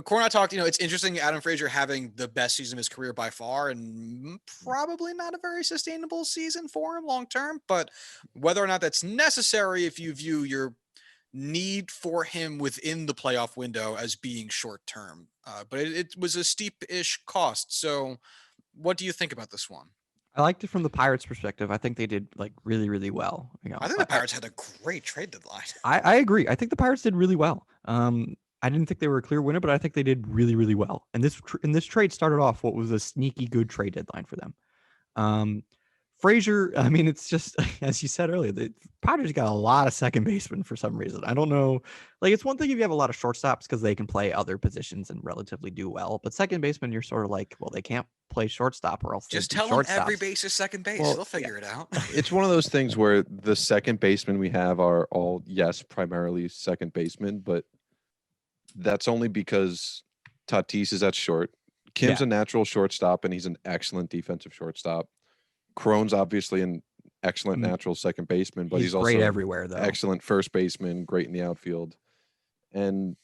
Corn, I talked, it's interesting Adam Frazier having the best season of his career by far and probably not a very sustainable season for him long term, but whether or not that's necessary if you view your need for him within the playoff window as being short term. But it was a steep-ish cost. So what do you think about this one? I liked it from the Pirates' perspective. I think they did like really, really well. I think the Pirates had a great trade deadline. I agree. I think the Pirates did really well. I didn't think they were a clear winner, but I think they did really, really well. And this trade started off what was a sneaky good trade deadline for them. Frazier, I mean, it's just as you said earlier, the Padres got a lot of second basemen for some reason. I don't know. Like, it's one thing if you have a lot of shortstops because they can play other positions and relatively do well. But second baseman, you're sort of like, well, they can't play shortstop or else just tell them every base is second base. They'll figure it out. It's one of those things where the second basemen we have are all, yes, primarily second basemen, but that's only because Tatis is at short. Kim's a natural shortstop, and he's an excellent defensive shortstop. Cron's obviously an excellent natural second baseman, but he's also great everywhere, though. Excellent first baseman, great in the outfield. And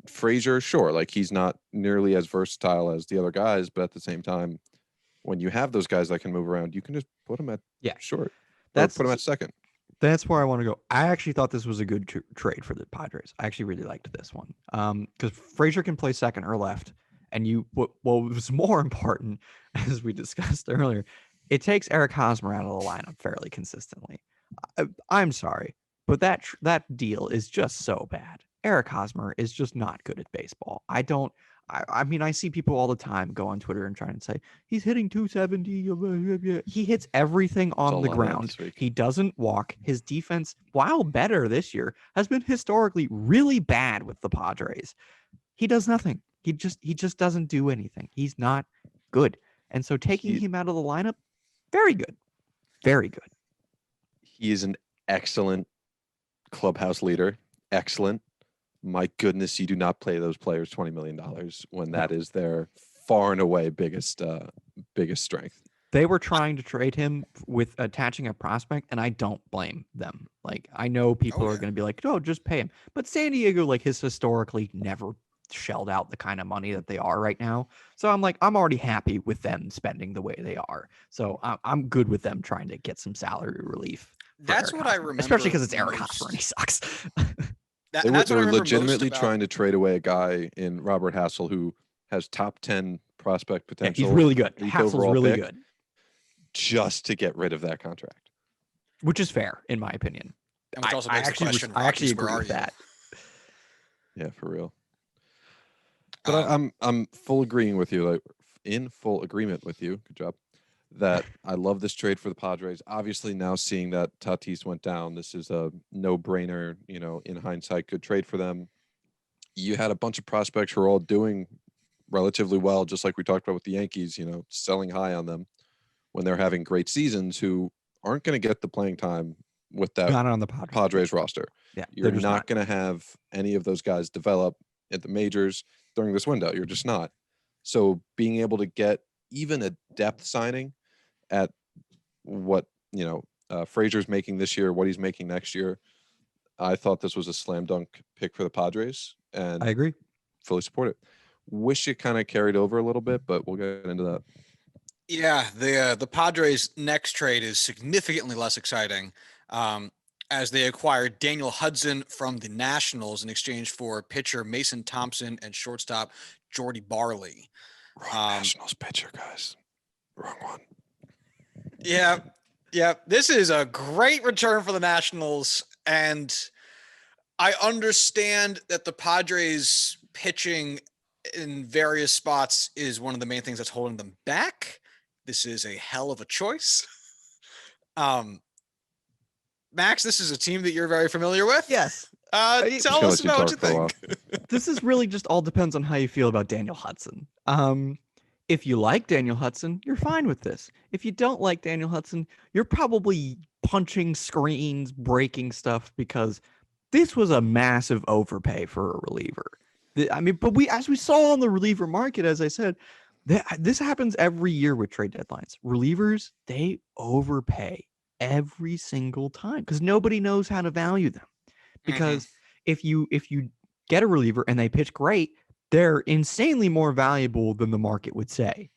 Frazier, sure, like he's not nearly as versatile as the other guys, but at the same time, when you have those guys that can move around, you can just put them at short. Put them at second. That's where I want to go. I actually thought this was a good trade for the Padres. I actually really liked this one because Frazier can play second or left, And what was more important, as we discussed earlier, it takes Eric Hosmer out of the lineup fairly consistently. I'm sorry, but that deal is just so bad. Eric Hosmer is just not good at baseball. I mean, I see people all the time go on Twitter and try and say he's hitting 270. He hits everything on the ground. He doesn't walk. His defense, while better this year, has been historically really bad with the Padres. He does nothing. He just doesn't do anything. He's not good. And so taking him out of the lineup, very good. Very good. He is an excellent clubhouse leader. Excellent. My goodness, you do not play those players $20 million when that is their far and away biggest strength. They were trying to trade him with attaching a prospect, and I don't blame them. Like, I know people are going to be like, "Oh, just pay him," but San Diego, like, has historically never shelled out the kind of money that they are right now. So I'm already happy with them spending the way they are. So I'm good with them trying to get some salary relief. That's what I remember, especially because it's Eric Hosmer and he sucks. They were legitimately trying to trade away a guy in Robert Hassel who has top 10 prospect potential. Yeah, he's really good. Hassel's really good. Just to get rid of that contract. Which is fair, in my opinion. And which also makes the question, I actually agree with that. Yeah, for real. But I'm full agreeing with you, like in full agreement with you. Good job. That I love this trade for the Padres. Obviously, now seeing that Tatis went down, this is a no-brainer. You know, in hindsight, good trade for them. You had a bunch of prospects who are all doing relatively well, just like we talked about with the Yankees. You know, selling high on them when they're having great seasons, who aren't going to get the playing time with that not on the Padres roster. Yeah, you're not going to have any of those guys develop at the majors during this window. You're just not. So being able to get even a depth signing at what, Frazier's making this year, what he's making next year, I thought this was a slam dunk pick for the Padres, and I agree. Fully support it. Wish it kind of carried over a little bit, but we'll get into that. Yeah, the Padres' next trade is significantly less exciting, as they acquired Daniel Hudson from the Nationals in exchange for pitcher Mason Thompson and shortstop Jordy Barley. Wrong Nationals pitcher, guys. Wrong one. Yeah. This is a great return for the Nationals, and I understand that the Padres pitching in various spots is one of the main things that's holding them back. This is a hell of a choice. Max, this is a team that you're very familiar with. Yes. Tell us about what you think. This is really just all depends on how you feel about Daniel Hudson. If you like Daniel Hudson, you're fine with this. If you don't like Daniel Hudson, you're probably punching screens, breaking stuff, because this was a massive overpay for a reliever. But as we saw on the reliever market, as I said, this happens every year with trade deadlines. Relievers, they overpay every single time because nobody knows how to value them. Because if you get a reliever and they pitch great, they're insanely more valuable than the market would say.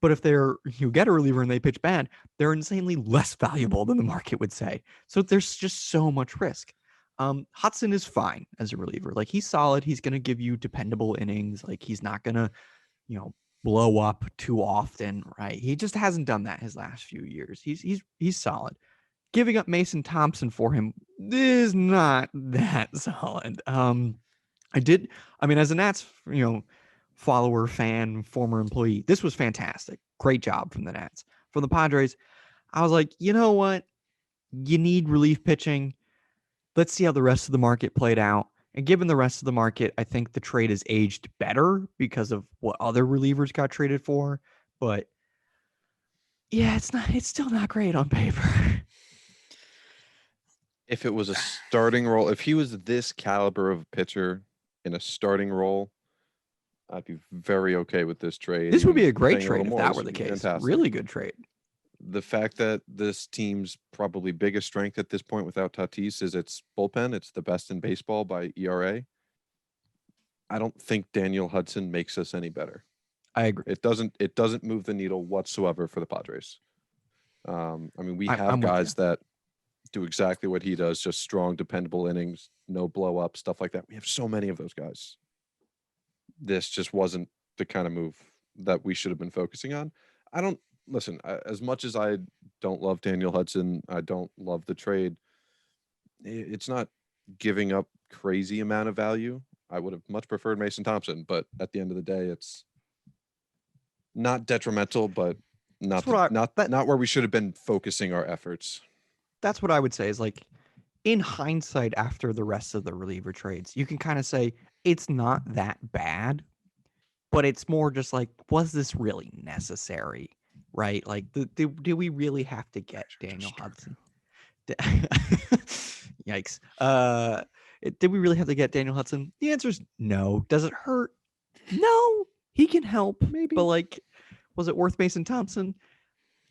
But if you get a reliever and they pitch bad, they're insanely less valuable than the market would say. So there's just so much risk. Hudson is fine as a reliever. Like, he's solid. He's going to give you dependable innings. Like, he's not going to, blow up too often, right? He just hasn't done that his last few years. He's solid. Giving up Mason Thompson for him is not that solid. As a Nats, follower, fan, former employee, this was fantastic. Great job from the Nats. From the Padres, I was like, you know what? You need relief pitching. Let's see how the rest of the market played out. And given the rest of the market, I think the trade is aged better because of what other relievers got traded for. But yeah, it's still not great on paper. If it was a starting role, if he was this caliber of pitcher in a starting role, I'd be very okay with this trade. This would be a great trade if that were the case. Fantastic. Really good trade. The fact that this team's probably biggest strength at this point without Tatis is its bullpen. It's the best in baseball by ERA. I don't think Daniel Hudson makes us any better. I agree. It doesn't move the needle whatsoever for the Padres. We have guys that do exactly what he does, just strong, dependable innings, no blow up, stuff like that. We have so many of those guys. This just wasn't the kind of move that we should have been focusing on. I don't listen, as much as I don't love Daniel Hudson, I don't love the trade. It's not giving up crazy amount of value. I would have much preferred Mason Thompson, but at the end of the day, it's not detrimental, but not where we should have been focusing our efforts. That's what I would say is like, in hindsight, after the rest of the reliever trades, you can kind of say it's not that bad, but it's more just like, was this really necessary? Right? Like, do we really have to get Daniel Hudson? Yikes. Did we really have to get Daniel Hudson? The answer is no. Does it hurt? No. He can help, maybe. But like, was it worth Mason Thompson?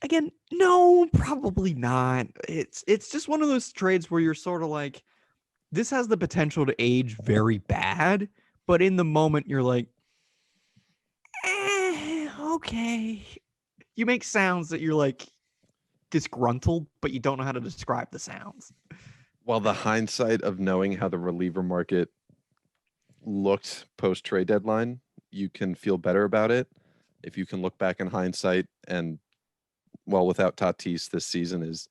Again, no, probably not. It's just one of those trades where you're sort of like, this has the potential to age very bad, but in the moment you're like, okay. You make sounds that you're like disgruntled, but you don't know how to describe the sounds. Well, the hindsight of knowing how the reliever market looked post trade deadline, you can feel better about it. If you can look back in hindsight, and well, without Tatis, this season is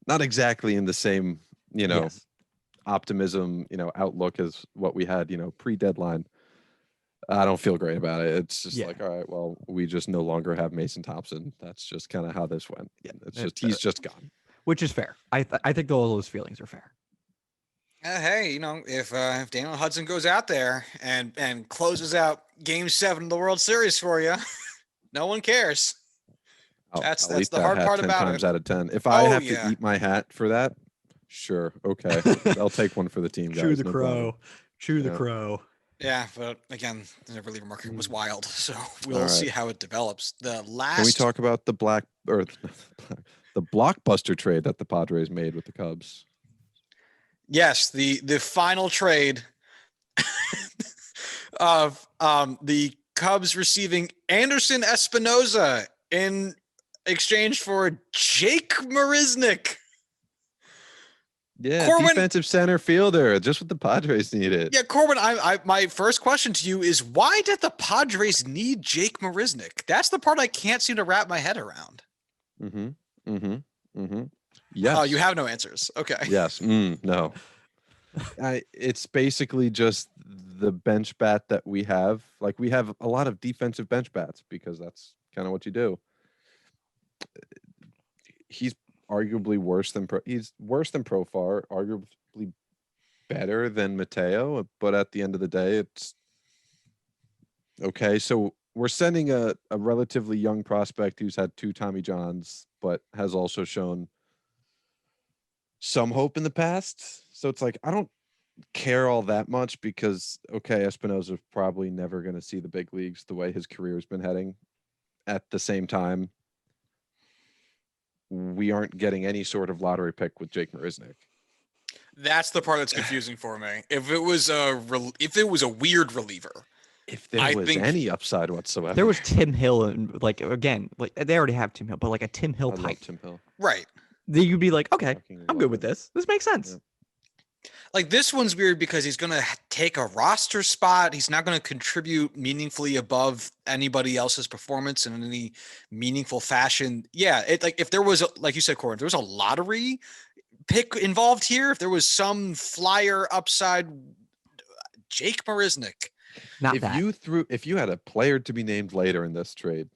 not exactly in the same, optimism, outlook as what we had, pre-deadline. I don't feel great about it. It's just like, all right, well, we just no longer have Mason Thompson. That's just kind of how this went. Yeah, it's just he's just gone, which is fair. I think all those feelings are fair. Hey, if Daniel Hudson goes out there and closes out Game 7 of the World Series for you, no one cares. That's the hard part about it. 10 times out of 10. If I have to eat my hat for that, sure, okay, I'll take one for the team. Guys. Chew the crow. Chew the crow. Yeah, but again, the reliever market was wild, so we'll see how it develops. Can we talk about the blockbuster trade that the Padres made with the Cubs? Yes, the final trade of the Cubs receiving Anderson Espinoza in exchange for Jake Marisnick. Yeah, Corwin, defensive center fielder, just what the Padres needed. Yeah, Corwin, my first question to you is, why did the Padres need Jake Marisnick? That's the part I can't seem to wrap my head around. Yes. Oh, you have no answers. Okay. Yes. No. It's basically just the bench bat that we have. Like, we have a lot of defensive bench bats because that's kind of what you do. He's arguably worse than Profar, arguably better than Mateo, but at the end of the day, it's okay. So we're sending a relatively young prospect who's had 2 Tommy Johns, but has also shown some hope in the past. So it's like, I don't care all that much because, okay, Espinoza's probably never going to see the big leagues the way his career has been heading. At the same time, we aren't getting any sort of lottery pick with Jake Marisnick. That's the part that's confusing for me. If it was a weird reliever, if there was any upside whatsoever, there was Tim Hill, and they already have Tim Hill, but like a Tim Hill type, Tim Hill, right? Then you'd be like, okay, I'm good with this. This makes sense. Yeah. Like, this one's weird because he's going to take a roster spot. He's not going to contribute meaningfully above anybody else's performance in any meaningful fashion. Yeah, if there was, like you said, Corwin, if there was a lottery pick involved here, if there was some flyer upside, Jake Marisnick. If you had a player to be named later in this trade,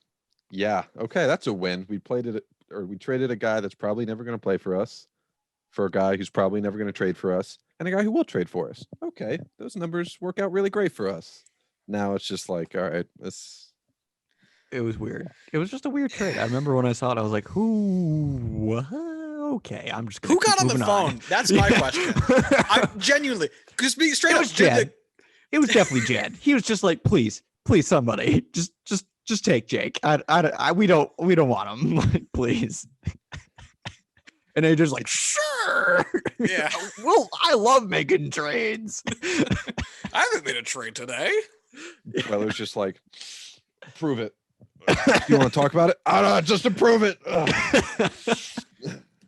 yeah, okay, that's a win. We traded a guy that's probably never going to play for us for a guy who's probably never going to trade for us, and a guy who will trade for us. Okay, those numbers work out really great for us. Now it's just like, all right, it was weird. It was just a weird trade. I remember when I saw it, I was like, who? Okay, I'm just gonna who got on the phone? That's my question. I genuinely, because being straight up, Jed. It was definitely Jed. He was just like, please, somebody, just take Jake. We don't want him. Like, please. And they just like, sure. Yeah. Well, I love making trades. I haven't made a trade today. Well, it was just like, prove it. You want to talk about it? Just to prove it.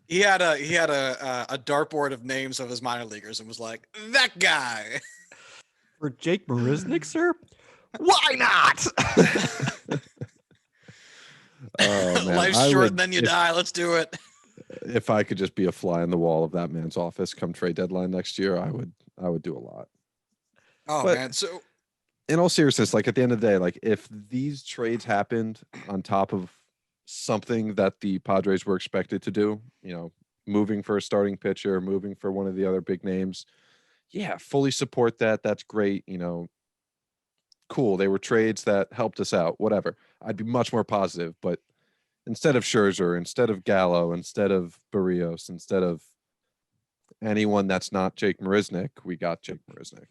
He had a dartboard of names of his minor leaguers and was like, that guy. For Jake Marisnick, sir? Why not? Oh, man. Life's short and then you die. Let's do it. If I could just be a fly in the wall of that man's office come trade deadline next year, I would do a lot. Oh, but, man. So in all seriousness, like at the end of the day, like if these trades happened on top of something that the Padres were expected to do, moving for a starting pitcher, moving for one of the other big names, yeah, fully support that. That's great. Cool. They were trades that helped us out, whatever. I'd be much more positive, but instead of Scherzer, instead of Gallo, instead of Barrios, instead of anyone that's not Jake Marisnick, we got Jake Marisnick.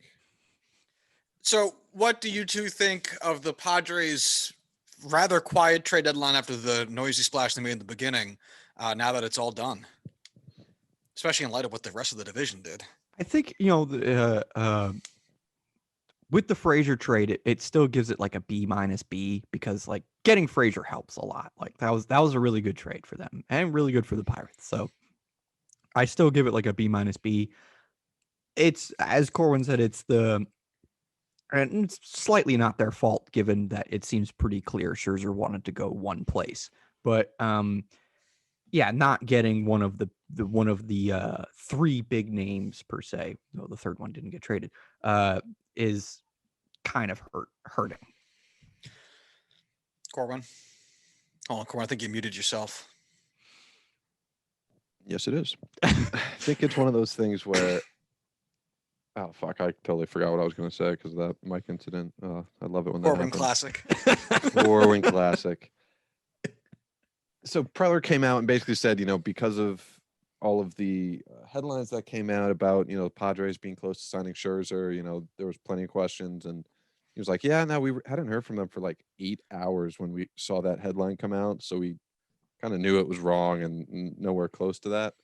So what do you two think of the Padres' rather quiet trade deadline after the noisy splash they made in the beginning, now that it's all done? Especially in light of what the rest of the division did. I think, with the Frazier trade, it still gives it like a B-B because like getting Frazier helps a lot. Like that was a really good trade for them and really good for the Pirates. So I still give it like a B-B. It's, as Corwin said, and it's slightly not their fault given that it seems pretty clear Scherzer wanted to go one place. But yeah, not getting one of the three big names per se, though the third one didn't get traded, is kind of hurting. Corwin. Oh, Corwin, I think you muted yourself. Yes, it is. I think it's one of those things where, oh fuck, I totally forgot what I was going to say because of that mic incident. I love it when that Corwin happens. classic. Corwin classic. So Preller came out and basically said, because of all of the headlines that came out about, the Padres being close to signing Scherzer, there was plenty of questions. And he was like, yeah, no, we hadn't heard from them for like 8 hours when we saw that headline come out. So we kind of knew it was wrong and nowhere close to that.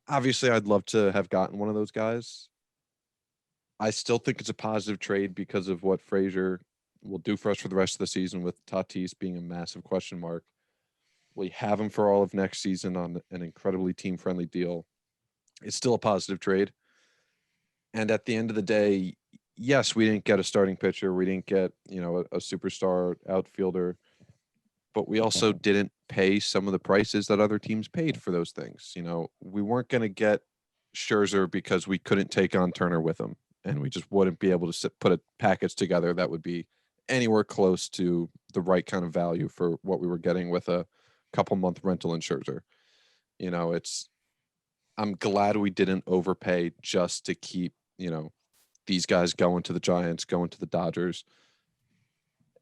Obviously, I'd love to have gotten one of those guys. I still think it's a positive trade because of what Frazier will do for us for the rest of the season, with Tatis being a massive question mark. We have him for all of next season on an incredibly team-friendly deal. It's still a positive trade. And at the end of the day, yes, we didn't get a starting pitcher. We didn't get, a superstar outfielder. But we also didn't pay some of the prices that other teams paid for those things. We weren't going to get Scherzer because we couldn't take on Turner with him. And we just wouldn't be able to put a package together that would be anywhere close to the right kind of value for what we were getting with a couple-month rental in Scherzer. I'm glad we didn't overpay just to keep, these guys going to the Giants, going to the Dodgers.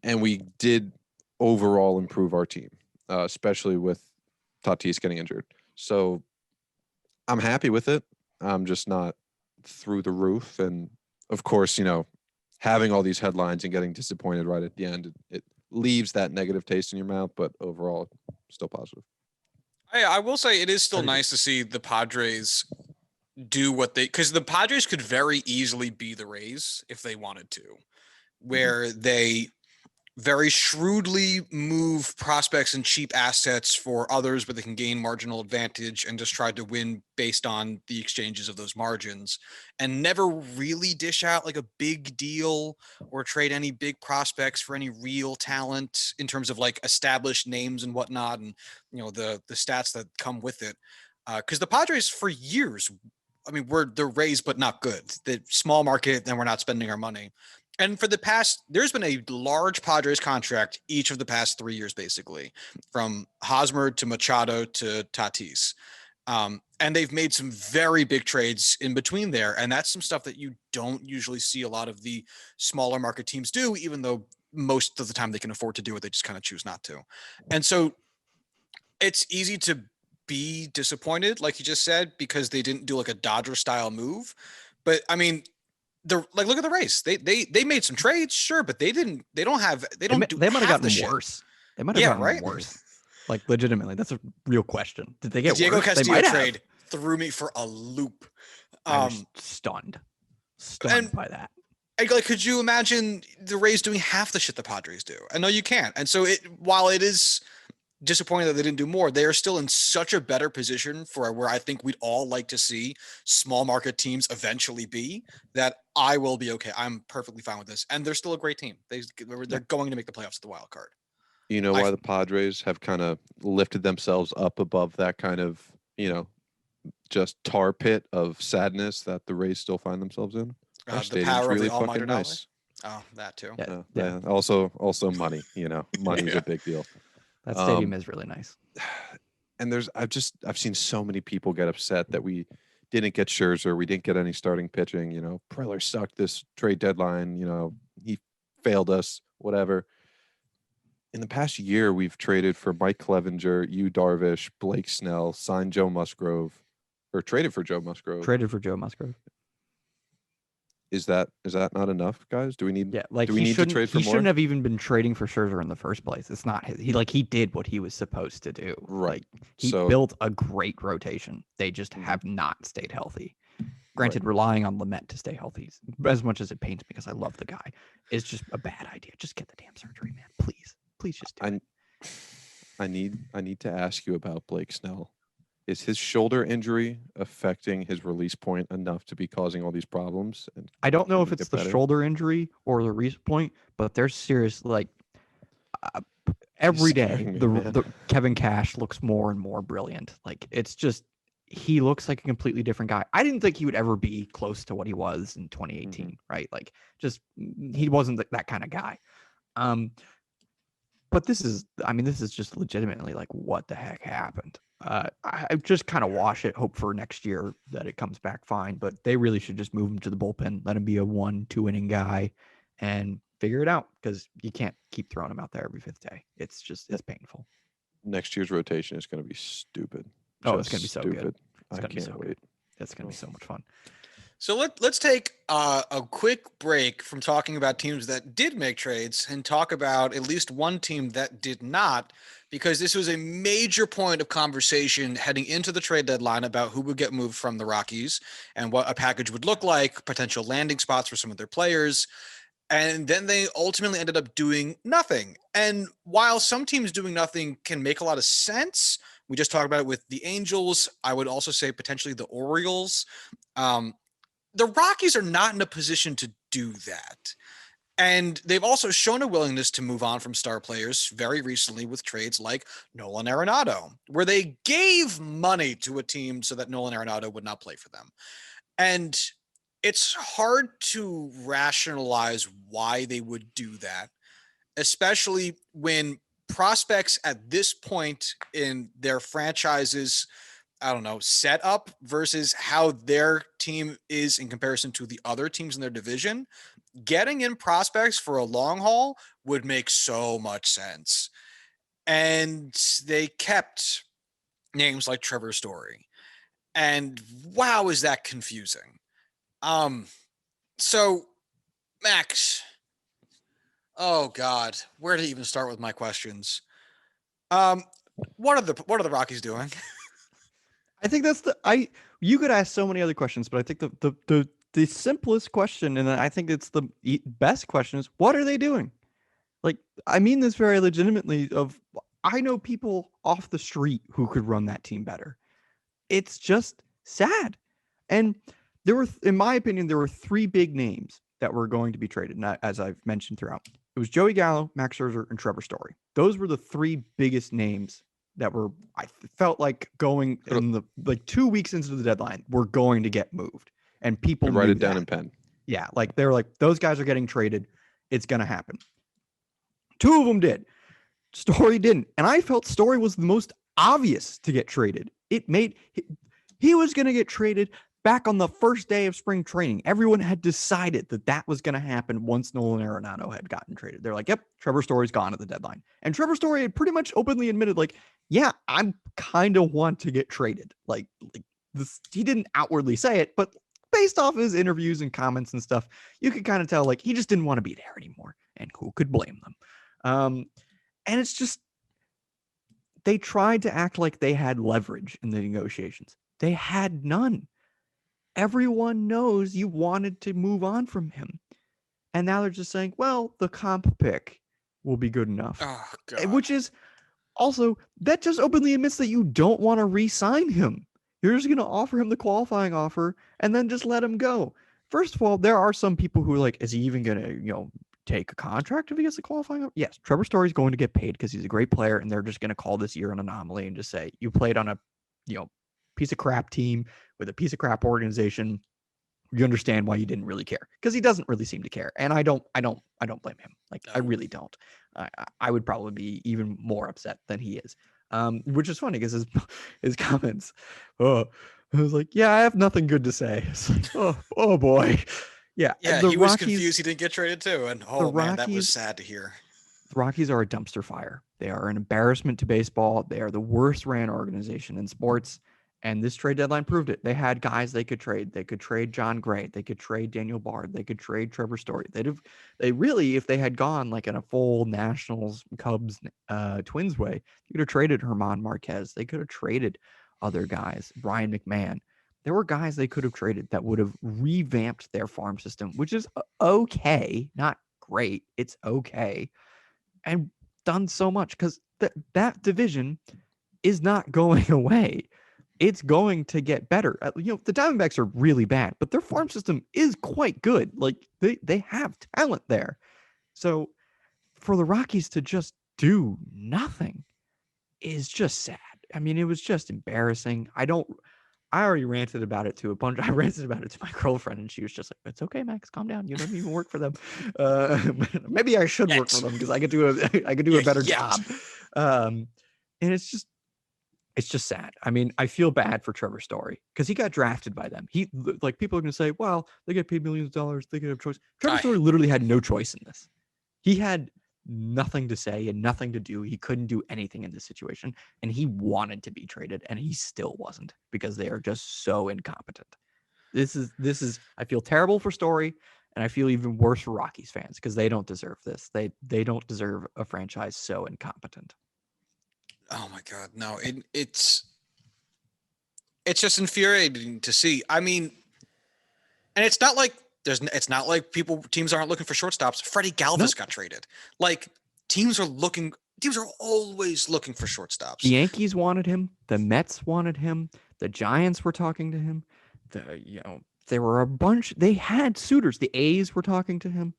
And we did overall improve our team, especially with Tatis getting injured. So I'm happy with it. I'm just not through the roof. And of course, having all these headlines and getting disappointed right at the end, it leaves that negative taste in your mouth, but overall still positive. I will say it is still nice to see the Padres do what because the Padres could very easily be the Rays if they wanted to, where they very shrewdly move prospects and cheap assets for others, but they can gain marginal advantage and just try to win based on the exchanges of those margins, and never really dish out like a big deal or trade any big prospects for any real talent in terms of like established names and whatnot. And, the stats that come with it. Cause the Padres for years, we're the Rays, but not good. The small market, and we're not spending our money. And for the past, there's been a large Padres contract each of the past 3 years, basically, from Hosmer to Machado to Tatis. And they've made some very big trades in between there. And that's some stuff that you don't usually see a lot of the smaller market teams do, even though most of the time they can afford to do it. They just kind of choose not to. And so it's easy to be disappointed, like you just said, because they didn't do like a Dodger style move. But look at the Rays. They made some trades, sure, but they don't do they might have gotten worse. They might have gotten worse. Like legitimately, that's a real question. Did they get Diego worse? Castillo trade threw me for a loop. I was stunned by that. Could you imagine the Rays doing half the shit the Padres do? I know you can't. And so while it is disappointed that they didn't do more. They are still in such a better position for where I think we'd all like to see small market teams eventually be, that I will be okay. I'm perfectly fine with this. And they're still a great team. They're going to make the playoffs at the wild card. You know why the Padres have kind of lifted themselves up above that kind of, just tar pit of sadness that the Rays still find themselves in? The power really of the fucking nice. Oh, that too. Yeah. Also money. Money's a big deal. That stadium is really nice. And I've seen so many people get upset that we didn't get Scherzer, we didn't get any starting pitching. Preller sucked this trade deadline. He failed us. Whatever. In the past year, we've traded for Mike Clevenger, Yu Darvish, Blake Snell, signed Joe Musgrove, or traded for Joe Musgrove. Is that not enough, guys? Do we need? Yeah, like do we need to trade for more? He shouldn't have even been trading for Scherzer in the first place. It's not his. He did what he was supposed to do. Right. He built a great rotation. They just have not stayed healthy. Granted, relying on Lamet to stay healthy, as much as it pains me because I love the guy, is just a bad idea. Just get the damn surgery, man. Please just do it. I need to ask you about Blake Snell. Is his shoulder injury affecting his release point enough to be causing all these problems? I don't know if it's the shoulder injury or the release point, but they're serious. Every day, the Kevin Cash looks more and more brilliant. It's just, he looks like a completely different guy. I didn't think he would ever be close to what he was in 2018, right? He wasn't that kind of guy. But this is just legitimately what the heck happened? I just kind of wash it, hope for next year that it comes back fine, but they really should just move him to the bullpen, let him be a 1-2 inning guy and figure it out, because you can't keep throwing him out there every fifth day. It's painful. Next year's rotation is going to be stupid. It's going to be so good. I can't wait. It's going to be so much fun. So let's take a quick break from talking about teams that did make trades and talk about at least one team that did not, because this was a major point of conversation heading into the trade deadline about who would get moved from the Rockies and what a package would look like, potential landing spots for some of their players. And then they ultimately ended up doing nothing. And while some teams doing nothing can make a lot of sense, we just talked about it with the Angels. I would also say potentially the Orioles. The Rockies are not in a position to do that. And they've also shown a willingness to move on from star players very recently with trades like Nolan Arenado, where they gave money to a team so that Nolan Arenado would not play for them. And it's hard to rationalize why they would do that, especially when prospects at this point in their franchises, set up versus how their team is in comparison to the other teams in their division. Getting in prospects for a long haul would make so much sense. And they kept names like Trevor Story. And wow, is that confusing. So Max, oh God, where to even start with my questions? What are the Rockies doing? I think you could ask so many other questions, but I think the simplest question, and I think it's the best question, is what are they doing? I mean this very legitimately. I know people off the street who could run that team better. It's just sad. And in my opinion, there were three big names that were going to be traded, as I've mentioned throughout. It was Joey Gallo, Max Scherzer, and Trevor Story. Those were the three biggest names that I felt like going in the 2 weeks into the deadline, were going to get moved, and people write it down in pen. Yeah. They were those guys are getting traded. It's going to happen. Two of them did. Story didn't. And I felt Story was the most obvious to get traded. He was going to get traded back on the first day of spring training. Everyone had decided that was going to happen once Nolan Arenado had gotten traded. They're yep, Trevor Story's gone at the deadline. And Trevor Story had pretty much openly admitted, yeah, I kind of want to get traded. This, he didn't outwardly say it, but based off his interviews and comments and stuff, you could kind of tell he just didn't want to be there anymore. And who could blame them? And it's just, they tried to act like they had leverage in the negotiations. They had none. Everyone knows you wanted to move on from him. And now they're just saying, well, the comp pick will be good enough. Oh, God. Which is Also, that just openly admits that you don't want to re-sign him. You're just going to offer him the qualifying offer and then just let him go. First of all, there are some people who are like, is he even going to, take a contract if he gets the qualifying offer? Yes, Trevor Story's going to get paid because he's a great player, and they're just going to call this year an anomaly and just say, you played on a, piece of crap team with a piece of crap organization. You understand why you didn't really care, because he doesn't really seem to care. And I don't blame him. Like, I really don't. I would probably be even more upset than he is. Which is funny because his comments, I was like, yeah, I have nothing good to say. It's like, oh boy. Yeah. Yeah, he was confused he didn't get traded too. And man, that was sad to hear. The Rockies are a dumpster fire. They are an embarrassment to baseball. They are the worst ran organization in sports. And this trade deadline proved it. They had guys they could trade. They could trade John Gray. They could trade Daniel Bard. They could trade Trevor Story. They really, if they had gone like in a full Nationals, Cubs, Twins way, they could have traded German Marquez. They could have traded other guys, Brian McMahon. There were guys they could have traded that would have revamped their farm system, which is okay, not great. It's okay, and done so much because that division is not going away. It's going to get better. The Diamondbacks are really bad, but their farm system is quite good. Like they have talent there. So for the Rockies to just do nothing is just sad. I mean, it was just embarrassing. I already ranted about it to a bunch. I ranted about it to my girlfriend, and she was just like, "It's okay, Max, calm down. You don't even work for them. Maybe I should work for them because I could do a better job." And it's just sad. I mean, I feel bad for Trevor Story because he got drafted by them. People are going to say, well, they get paid millions of dollars. They could have choice. Trevor Story literally had no choice in this. He had nothing to say and nothing to do. He couldn't do anything in this situation. And he wanted to be traded and he still wasn't because they are just so incompetent. This is, I feel terrible for Story and I feel even worse for Rockies fans because they don't deserve this. They don't deserve a franchise so incompetent. Oh my God, no! It's just infuriating to see. I mean, and it's not like teams aren't looking for shortstops. Freddie Galvis got traded. Like teams are always looking for shortstops. The Yankees wanted him. The Mets wanted him. The Giants were talking to him. There were a bunch. They had suitors. The A's were talking to him.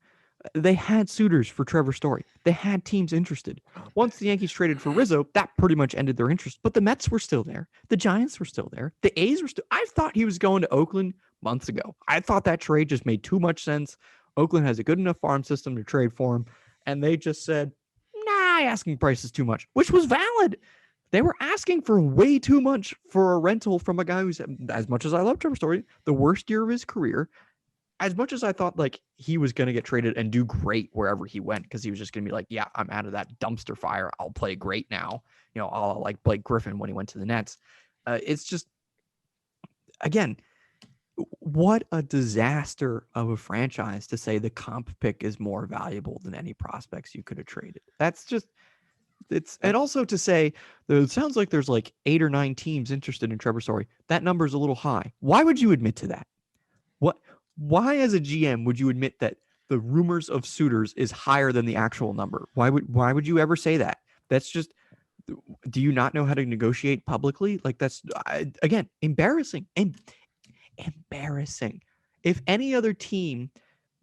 They had suitors for Trevor Story. They had teams interested. Once the Yankees traded for Rizzo, that pretty much ended their interest. But the Mets were still there. The Giants were still there. The A's were still. I thought he was going to Oakland months ago. I thought that trade just made too much sense. Oakland has a good enough farm system to trade for him. And they just said, nah, asking price is too much, which was valid. They were asking for way too much for a rental from a guy who's, as much as I love Trevor Story, the worst year of his career. As much as I thought like he was going to get traded and do great wherever he went, because he was just going to be like, yeah, I'm out of that dumpster fire. I'll play great now. I'll like Blake Griffin when he went to the Nets. It's just, again, what a disaster of a franchise to say the comp pick is more valuable than any prospects you could have traded. That's just, and also to say that it sounds like there's like 8 or 9 teams interested in Trevor Story. That number is a little high. Why would you admit to that? Why as a GM would you admit that the rumors of suitors is higher than the actual number? Why would you ever say that? That's just, do you not know how to negotiate publicly? Like that's, again, embarrassing. Embarrassing. If any other team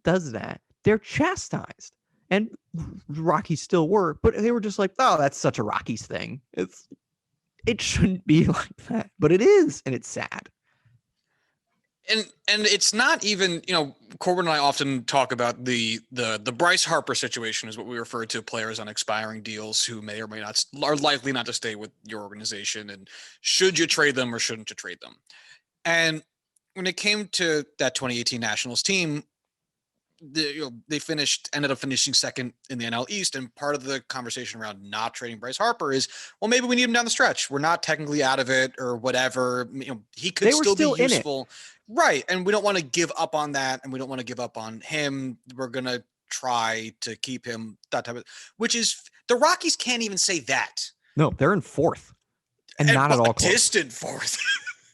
does that, they're chastised. And Rockies still were, but they were just like, oh, that's such a Rockies thing. It shouldn't be like that, but it is, and it's sad. And it's not even, Corwin and I often talk about the Bryce Harper situation is what we refer to players on expiring deals who may or may not are likely not to stay with your organization. And should you trade them or shouldn't you trade them? And when it came to that 2018 Nationals team, they ended up finishing second in the NL East. And part of the conversation around not trading Bryce Harper is, well, maybe we need him down the stretch. We're not technically out of it or whatever. He could still be useful. Right. And we don't want to give up on that. And we don't want to give up on him. We're going to try to keep him that type of, which is the Rockies can't even say that. No, they're in 4th and not at all close. Distant 4th.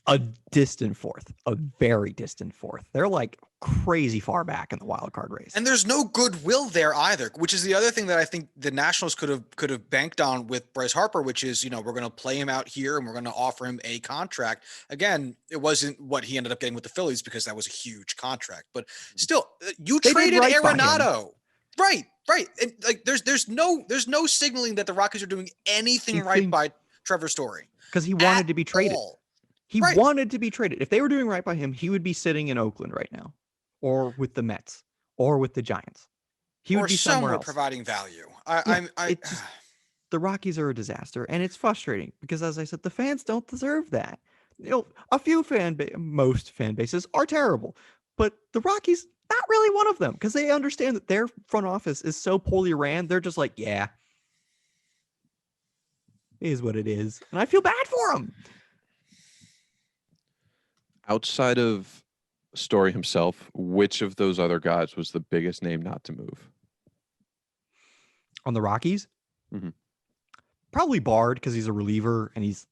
A distant 4th, a very distant 4th. They're like crazy far back in the wild card race. And there's no goodwill there either, which is the other thing that I think the Nationals could have banked on with Bryce Harper, which is, we're going to play him out here and we're going to offer him a contract. Again, it wasn't what he ended up getting with the Phillies because that was a huge contract, but still, you traded Arenado. Right. And like there's no signaling that the Rockies are doing anything right by Trevor Story. Because he wanted to be traded. He Right. wanted to be traded. If they were doing right by him, he would be sitting in Oakland right now, or with the Mets, or with the Giants. He would be somewhere else, providing value. The Rockies are a disaster, and it's frustrating because, as I said, the fans don't deserve that. A few most fan bases are terrible, but the Rockies, not really one of them, because they understand that their front office is so poorly ran. They're just like, yeah, it is what it is, and I feel bad for them. Outside of Story himself, which of those other guys was the biggest name not to move? On the Rockies? Mm-hmm. Probably Bard, because he's a reliever and he's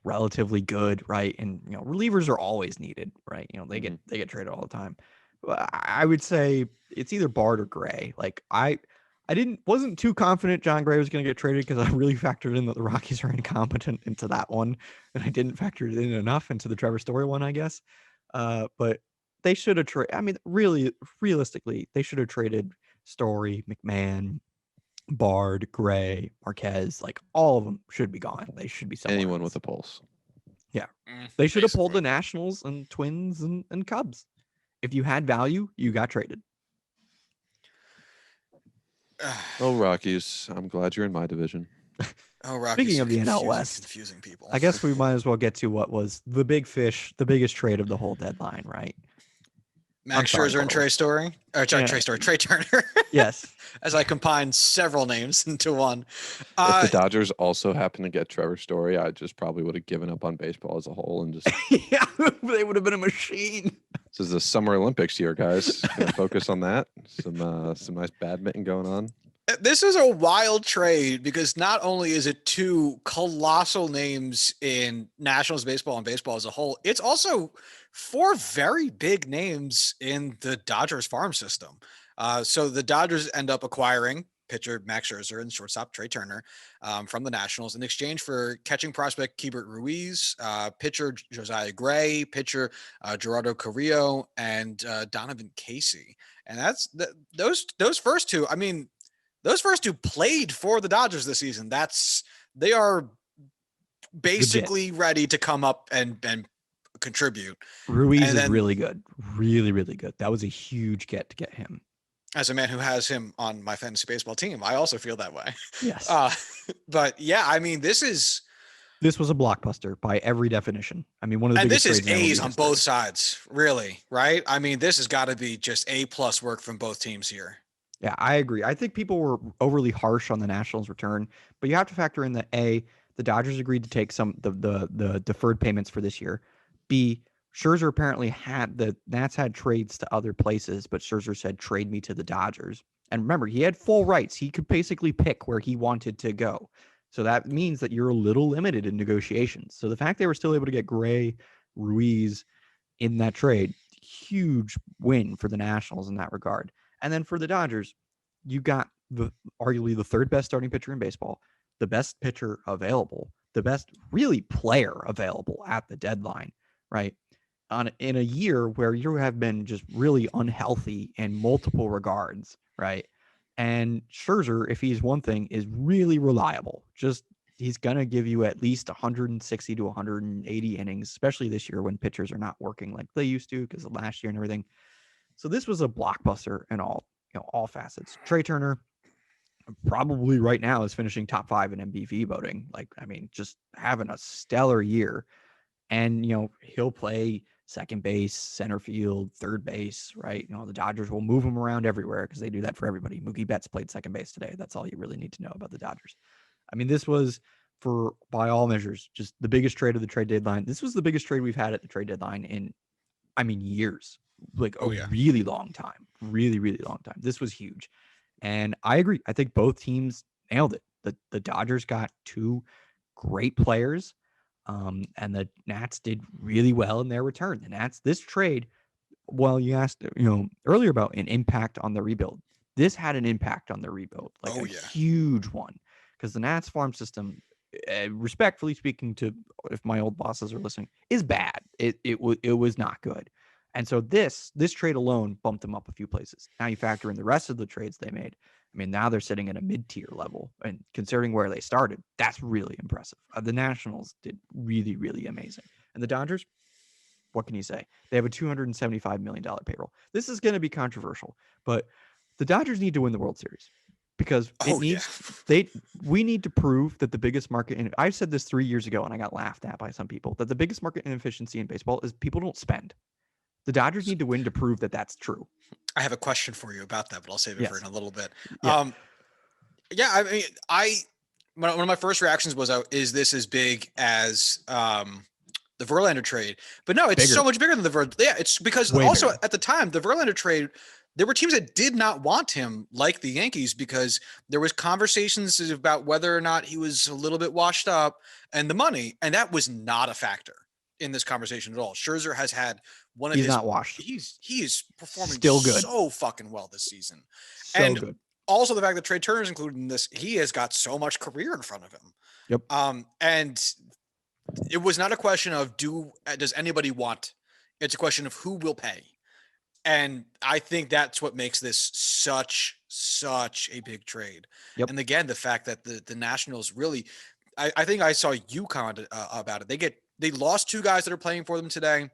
relatively good, right? And relievers are always needed, right? They get traded all the time. I would say it's either Bard or Gray. Like I wasn't too confident John Gray was going to get traded because I really factored in that the Rockies are incompetent into that one, and I didn't factor it in enough into the Trevor Story one, I guess. But they should have traded. I mean, really, realistically, they should have traded Story, McMahon, Bard, Gray, Marquez. Like all of them should be gone. They should be somewhere anyone else. with a pulse. Yeah, they should have pulled the Nationals and Twins and Cubs. If you had value, you got traded. Oh, Rockies! I'm glad you're in my division. Oh, Rockies! Speaking of the NL West, confusing people. I guess we might as well get to what was the big fish, the biggest trade of the whole deadline, right? Max Scherzer and Trey Story, Trey Turner. Yes, as I combined several names into one. If the Dodgers also happen to get Trevor Story, I just probably would have given up on baseball as a whole and just yeah, they would have been a machine. This is the Summer Olympics year, guys. Gonna focus on that. Some nice badminton going on. This is a wild trade because not only is it two colossal names in Nationals baseball and baseball as a whole, it's also four very big names in the Dodgers farm system. So the Dodgers end up acquiring pitcher Max Scherzer and shortstop Trey Turner from the Nationals in exchange for catching prospect Keibert Ruiz, pitcher Josiah Gray, pitcher Gerardo Carrillo, and Donovan Casey. And that's those first two. I mean, those first two played for the Dodgers this season. They are basically ready to come up and contribute. Ruiz is really good. Really, really good. That was a huge get to get him. As a man who has him on my fantasy baseball team, I also feel that way. Yes. But yeah, I mean, this was a blockbuster by every definition. I mean, one of the biggest this is A's on both sides, really, right? I mean, this has got to be just A+ work from both teams here. Yeah, I agree. I think people were overly harsh on the Nationals' return, but you have to factor in that A, the Dodgers agreed to take some the deferred payments for this year. B, Scherzer apparently the Nats had trades to other places, but Scherzer said, trade me to the Dodgers. And remember, he had full rights. He could basically pick where he wanted to go. So that means that you're a little limited in negotiations. So the fact they were still able to get Gray, Ruiz in that trade, huge win for the Nationals in that regard. And then for the Dodgers, you got arguably the third best starting pitcher in baseball, the best pitcher available, the best really player available at the deadline, right? In a year where you have been just really unhealthy in multiple regards, right? And Scherzer, if he's one thing, is really reliable. He's going to give you at least 160 to 180 innings, especially this year when pitchers are not working like they used to because of last year and everything. So this was a blockbuster in all facets. Trey Turner probably right now is finishing top 5 in MVV voting. Like, I mean, just having a stellar year. And, he'll play second base, center field, third base, right? The Dodgers will move him around everywhere because they do that for everybody. Mookie Betts played second base today. That's all you really need to know about the Dodgers. I mean, this was, by all measures, just the biggest trade of the trade deadline. This was the biggest trade we've had at the trade deadline in, years. Like really long time, really, really long time. This was huge. And I agree. I think both teams nailed it. The Dodgers got two great players, and the Nats did really well in their return. The Nats, this trade well, you asked, earlier about an impact on the rebuild. This had an impact on the rebuild, like huge one, because the Nats farm system, respectfully speaking, to if my old bosses are listening, is bad. It was not good, and so this trade alone bumped them up a few places. Now you factor in the rest of the trades they made. I mean, now they're sitting at a mid-tier level, and considering where they started, that's really impressive. The Nationals did really, really amazing, and the Dodgers, what can you say? They have a $275 million payroll. This is going to be controversial, but the Dodgers need to win the World Series because we need to prove that the biggest market, and I've said this 3 years ago and I got laughed at by some people, that the biggest market inefficiency in baseball is people don't spend. The Dodgers need to win to prove that that's true. I have a question for you about that, but I'll save it for in a little bit. Yeah. I mean, one of my first reactions was, is this as big as the Verlander trade? But no, it's so much bigger than the Verlander. Yeah, it's because also at the time, the Verlander trade, there were teams that did not want him, like the Yankees, because there was conversations about whether or not he was a little bit washed up and the money, and that was not a factor in this conversation at all. Scherzer has had one of he's not washed. He is performing still good, so fucking well this season, so good. Also, the fact that Trey Turner is included in this, he has got so much career in front of him. Yep. And it was not a question of does anybody want? It's a question of who will pay. And I think that's what makes this such a big trade. Yep. And again, the fact that the Nationals really, I think I saw UConn about it. They lost 2 guys that are playing for them today,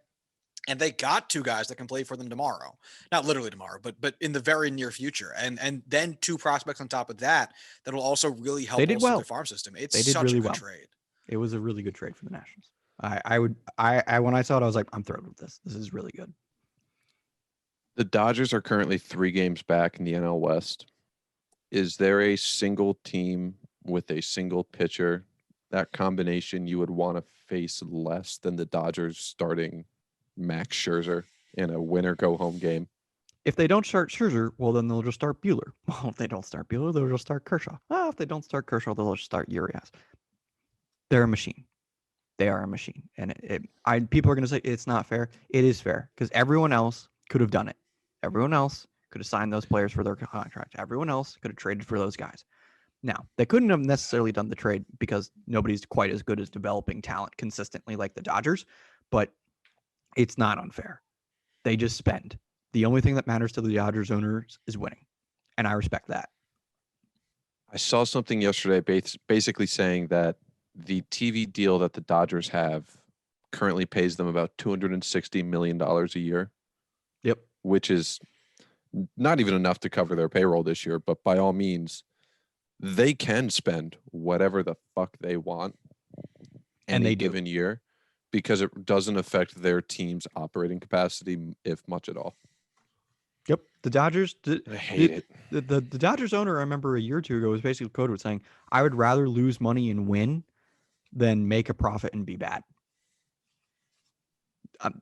and they got 2 guys that can play for them tomorrow. Not literally tomorrow, but in the very near future. And then 2 prospects on top of that will also really help their farm system. It's such a good trade. It was a really good trade for the Nationals. I when I saw it, I was like, I'm thrilled with this. This is really good. The Dodgers are currently 3 games back in the NL West. Is there a single team with a single pitcher, that combination, you would want to face less than the Dodgers starting Max Scherzer in a winner-go-home game? If they don't start Scherzer, well, then they'll just start Buehler. Well, if they don't start Buehler, they'll just start Kershaw. Oh, if they don't start Kershaw, they'll just start Urias. They're a machine. They are a machine. And people are going to say it's not fair. It is fair because everyone else could have done it. Everyone else could have signed those players for their contract. Everyone else could have traded for those guys. Now, they couldn't have necessarily done the trade because nobody's quite as good as developing talent consistently like the Dodgers, but it's not unfair. They just spend. The only thing that matters to the Dodgers owners is winning, and I respect that. I saw something yesterday basically saying that the TV deal that the Dodgers have currently pays them about $260 million a year. Yep. Which is not even enough to cover their payroll this year, but by all means, they can spend whatever the fuck they want any given year because it doesn't affect their team's operating capacity, if much at all. Yep. The Dodgers, I hate it. The Dodgers owner, I remember a year or 2 ago, was basically quoted with saying, I would rather lose money and win than make a profit and be bad.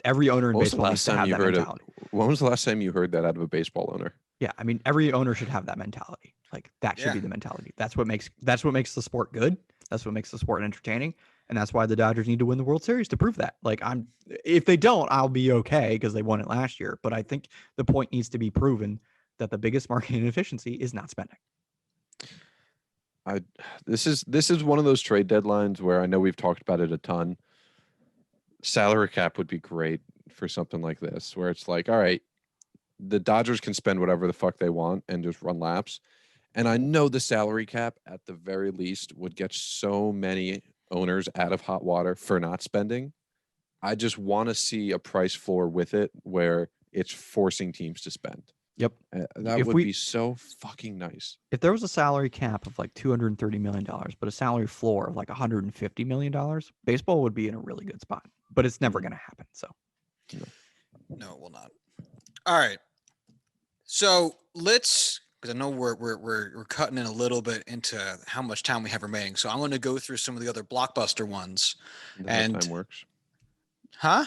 Every owner in baseball needs to have that mentality. When was the last time you heard that out of a baseball owner? Yeah, I mean, every owner should have that mentality. Like that should be the mentality. That's what makes the sport good. That's what makes the sport entertaining, and that's why the Dodgers need to win the World Series to prove that. Like if they don't, I'll be okay because they won it last year. But I think the point needs to be proven that the biggest market inefficiency is not spending. This is one of those trade deadlines where I know we've talked about it a ton. Salary cap would be great for something like this, where it's like, all right, the Dodgers can spend whatever the fuck they want and just run laps. And I know the salary cap at the very least would get so many owners out of hot water for not spending. I just want to see a price floor with it where it's forcing teams to spend. Yep. That would be so fucking nice. If there was a salary cap of like $230 million, but a salary floor of like $150 million, baseball would be in a really good spot. But it's never going to happen. So, no, it will not. All right. So let's, because I know we're cutting in a little bit into how much time we have remaining. So I'm going to go through some of the other blockbuster ones. And time works. Huh?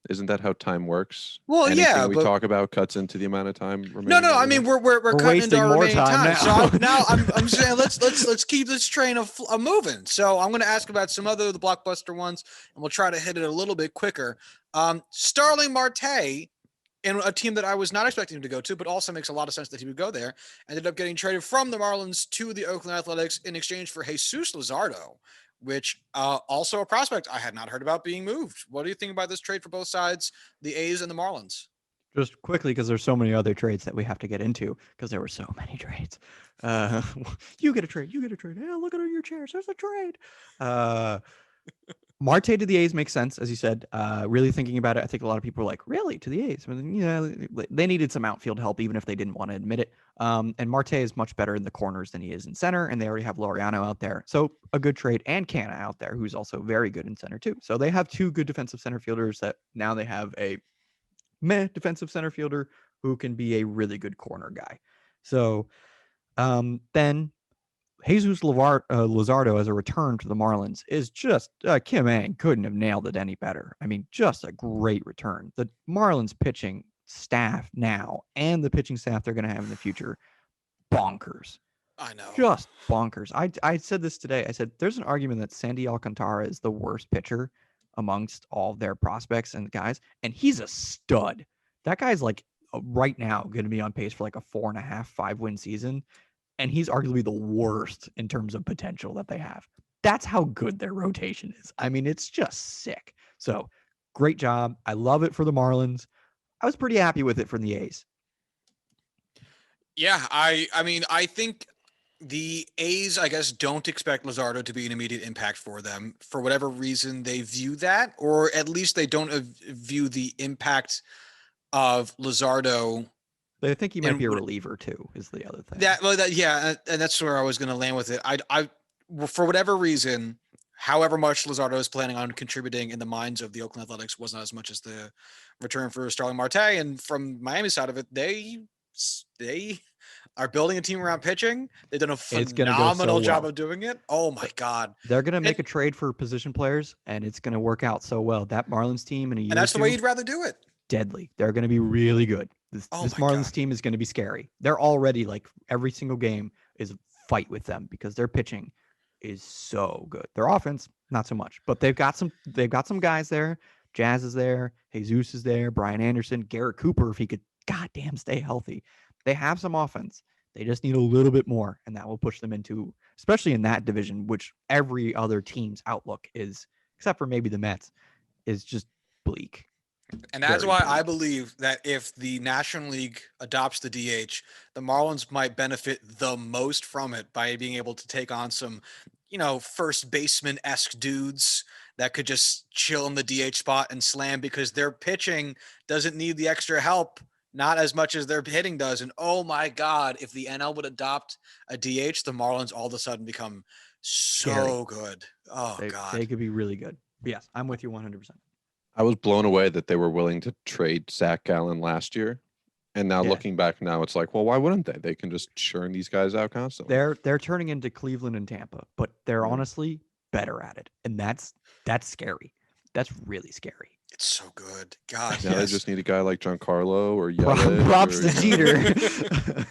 Isn't that how time works? Well, anything we talk about cuts into the amount of time remaining. No. I mean, we're cutting into our remaining time. Now. So I'm saying let's keep this train of moving. So I'm going to ask about some other of the blockbuster ones, and we'll try to hit it a little bit quicker. Starling Marte in a team that I was not expecting him to go to, but also makes a lot of sense that he would go there. Ended up getting traded from the Marlins to the Oakland Athletics in exchange for Jesus Luzardo, which also a prospect I had not heard about being moved. What do you think about this trade for both sides, the A's and the Marlins? Just quickly, because there's so many other trades that we have to get into, because there were so many trades. You get a trade. You get a trade. Hey, look at your chairs. There's a trade. Marte to the A's makes sense, as you said. Really thinking about it, I think a lot of people were like, really, to the A's? I mean, yeah, they needed some outfield help, even if they didn't want to admit it. And Marte is much better in the corners than he is in center, and they already have Laureano out there. So a good trade, and Canna out there, who's also very good in center, too. So they have two good defensive center fielders that now they have a defensive center fielder who can be a really good corner guy. So then Jesus Luzardo as a return to the Marlins is just Kim Ng couldn't have nailed it any better. I mean, just a great return. The Marlins pitching staff now and the pitching staff they're going to have in the future, bonkers. I know. Just bonkers. I said this today. I said there's an argument that Sandy Alcantara is the worst pitcher amongst all their prospects and guys, and he's a stud. That guy's like right now going to be on pace for like a 4.5, 5-win season, and he's arguably the worst in terms of potential that they have. That's how good their rotation is. I mean, it's just sick. So great job. I love it for the Marlins. I was pretty happy with it from the A's. Yeah, I mean, I think the A's, I guess, don't expect Luzardo to be an immediate impact for them. For whatever reason, they view that, or at least they don't view the impact of Luzardo. They think he might be a reliever too, is the other thing. Yeah, and that's where I was going to land with it. I, for whatever reason, however much Luzardo is planning on contributing in the minds of the Oakland Athletics wasn't as much as the return for Starling Marte. And from Miami's side of it, they are building a team around pitching. They've done a phenomenal job of doing it. Oh my God. They're going to make a trade for position players, and it's going to work out so well. That Marlins team in a year, and that's the way you'd rather do it. Deadly. They're going to be really good. This Marlins team is going to be scary. They're already like every single game is a fight with them because their pitching is so good. Their offense, not so much, but they've got some guys there. Jazz is there. Jesus is there. Brian Anderson, Garrett Cooper, if he could goddamn stay healthy. They have some offense. They just need a little bit more, and that will push them into, especially in that division, which every other team's outlook is, except for maybe the Mets, is just bleak. And that's why I believe that if the National League adopts the DH, the Marlins might benefit the most from it by being able to take on some, first baseman-esque dudes that could just chill in the DH spot and slam because their pitching doesn't need the extra help, not as much as their hitting does. And oh my God, if the NL would adopt a DH, the Marlins all of a sudden become so good. Oh God. They could be really good. But yes, I'm with you 100%. I was blown away that they were willing to trade Zach Gallen last year. And now looking back now, it's like, well, why wouldn't they? They can just churn these guys out constantly. They're turning into Cleveland and Tampa, but they're honestly better at it. And that's scary. That's really scary. It's so good. God. Now they just need a guy like Giancarlo or Yelich. Props to Jeter.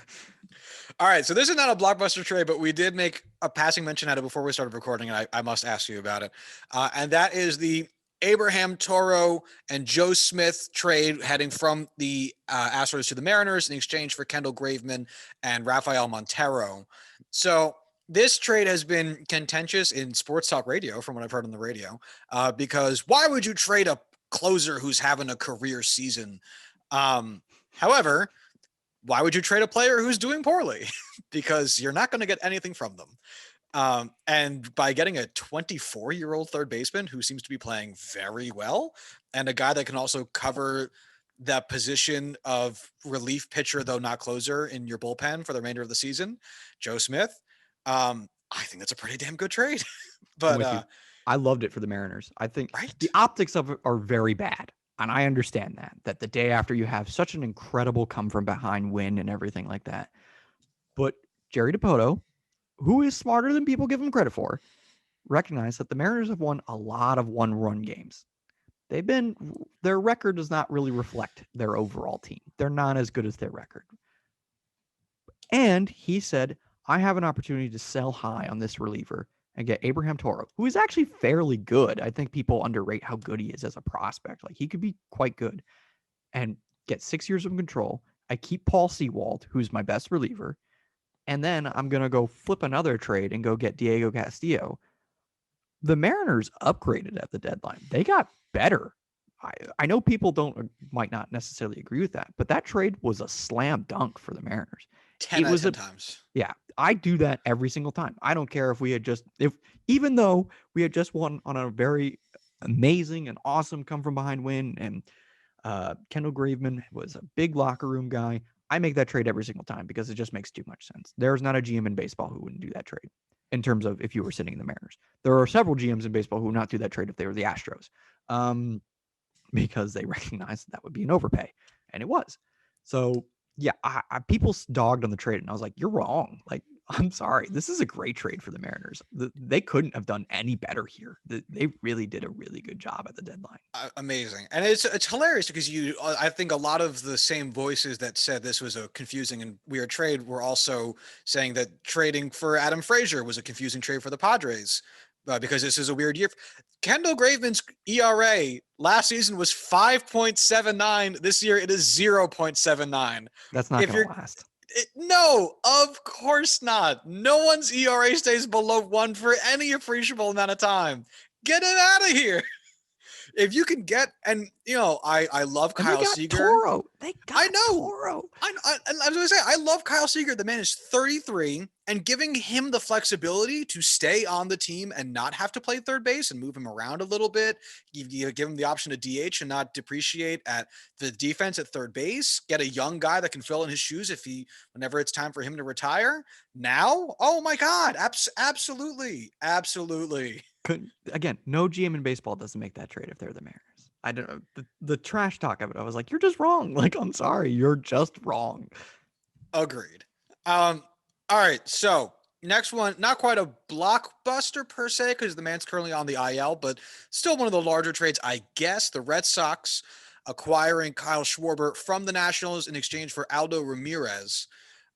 All right, so this is not a blockbuster trade, but we did make a passing mention at it before we started recording, and I must ask you about it. And that is the Abraham Toro and Joe Smith trade heading from the Astros to the Mariners in exchange for Kendall Graveman and Rafael Montero. So this trade has been contentious in sports talk radio, from what I've heard on the radio, because why would you trade a closer who's having a career season? However, why would you trade a player who's doing poorly? Because you're not going to get anything from them. And by getting a 24-year-old third baseman who seems to be playing very well, and a guy that can also cover that position of relief pitcher, though not closer, in your bullpen for the remainder of the season, Joe Smith, I think that's a pretty damn good trade. But I loved it for the Mariners. I think the optics of it are very bad. And I understand that the day after you have such an incredible come from behind win and everything like that. But Jerry Dipoto, who is smarter than people give him credit for, recognized that the Mariners have won a lot of one-run games. Their record does not really reflect their overall team. They're not as good as their record. And he said, I have an opportunity to sell high on this reliever and get Abraham Toro, who is actually fairly good. I think people underrate how good he is as a prospect. Like, he could be quite good. And get 6 years of control. I keep Paul Sewald, who's my best reliever, and then I'm going to go flip another trade and go get Diego Castillo. The Mariners upgraded at the deadline. They got better. I know people might not necessarily agree with that, but that trade was a slam dunk for the Mariners. 10 out of 10 times. Yeah, I do that every single time. I don't care if even though we had just won on a very amazing and awesome come from behind win, and Kendall Graveman was a big locker room guy. I make that trade every single time because it just makes too much sense. There's not a GM in baseball who wouldn't do that trade in terms of if you were sitting in the Mariners. There are several GMs in baseball who would not do that trade if they were the Astros, because they recognize that would be an overpay, and it was. So yeah, people dogged on the trade, and I was like, you're wrong. Like, I'm sorry. This is a great trade for the Mariners. They couldn't have done any better here. They really did a really good job at the deadline. Amazing. And it's hilarious because I think a lot of the same voices that said this was a confusing and weird trade were also saying that trading for Adam Frazier was a confusing trade for the Padres, because this is a weird year. Kendall Graveman's ERA last season was 5.79. This year it is 0.79. That's not going to last. No, of course not. No one's ERA stays below 1 for any appreciable amount of time. Get it out of here. If you can get, and I love Kyle Seager. Toro. They got Toro. I was going to say, I love Kyle Seager. The man is 33, and giving him the flexibility to stay on the team and not have to play third base and move him around a little bit. You give him the option to DH and not depreciate at the defense at third base. Get a young guy that can fill in his shoes whenever it's time for him to retire. Now, oh my God, absolutely. Again, no GM in baseball doesn't make that trade if they're the Mariners. I don't know the trash talk of it. I was like, you're just wrong. Like, I'm sorry, you're just wrong. Agreed. All right. So next one, not quite a blockbuster per se, because the man's currently on the IL, but still one of the larger trades, I guess. The Red Sox acquiring Kyle Schwarber from the Nationals in exchange for Aldo Ramirez.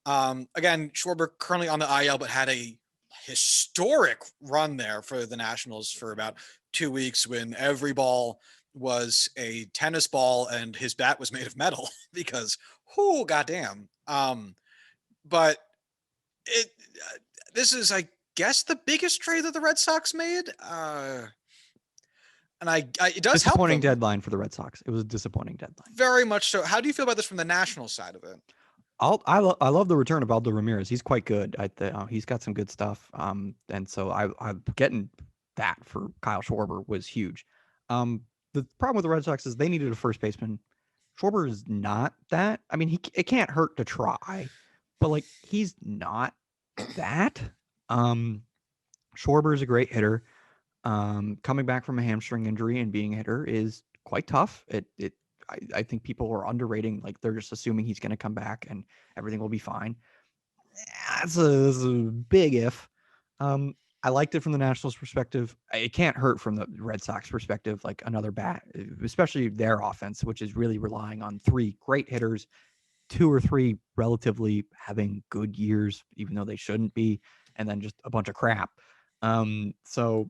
Again, Schwarber currently on the IL, but had a historic run there for the Nationals for about 2 weeks when every ball was a tennis ball and his bat was made of metal because, goddamn. But this is, I guess, the biggest trade that the Red Sox made. And it does help. Disappointing deadline for the Red Sox. It was a disappointing deadline. Very much so. How do you feel about this from the National side of it? I love the return of Aldo Ramirez. He's quite good. He's got some good stuff. And so I'm getting that for Kyle Schwarber was huge. The problem with the Red Sox is they needed a first baseman. Schwarber is not that. I mean, it can't hurt to try, but like he's not that. Schwarber is a great hitter. Coming back from a hamstring injury and being a hitter is quite tough. I think people are underrating, like they're just assuming he's going to come back and everything will be fine. That's a big if. I liked it from the Nationals perspective. It can't hurt from the Red Sox perspective, like another bat, especially their offense, which is really relying on 3 great hitters, 2 or 3 relatively having good years, even though they shouldn't be, and then just a bunch of crap. So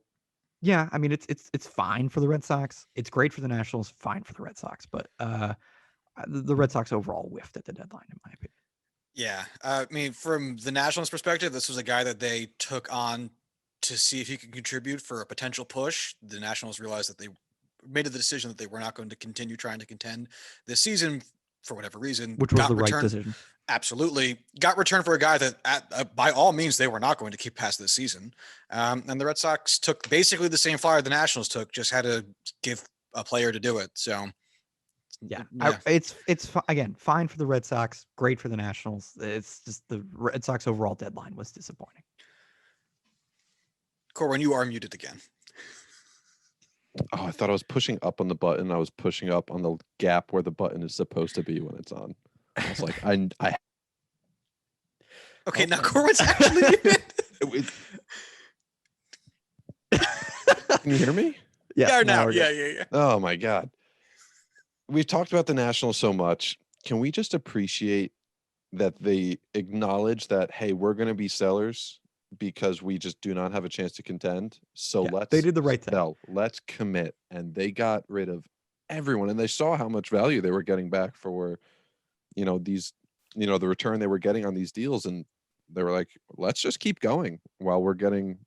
yeah, I mean, it's fine for the Red Sox. It's great for the Nationals, fine for the Red Sox. But the Red Sox overall whiffed at the deadline, in my opinion. Yeah. I mean, from the Nationals perspective, this was a guy that they took on to see if he could contribute for a potential push. The Nationals realized that they made the decision that they were not going to continue trying to contend this season for whatever reason. Which was the right decision. Absolutely. Got returned for a guy that by all means they were not going to keep past this season. And the Red Sox took basically the same flyer the Nationals took, just had to give a player to do it. So yeah. It's again, fine for the Red Sox, great for the Nationals. It's just the Red Sox overall deadline was disappointing. Corwin, you are muted again. Oh, I thought I was pushing up on the button. I was pushing up on the gap where the button is supposed to be when it's on. I was like, I. Okay, now Corwin's actually muted. Can you hear me? Yeah, now. Yeah. Oh my God. We've talked about the Nationals so much. Can we just appreciate that they acknowledge that, hey, we're going to be sellers because we just do not have a chance to contend. So they did the right thing. Let's commit. And they got rid of everyone, and they saw how much value they were getting back for, these, the return they were getting on these deals, and they were like, let's just keep going while we're getting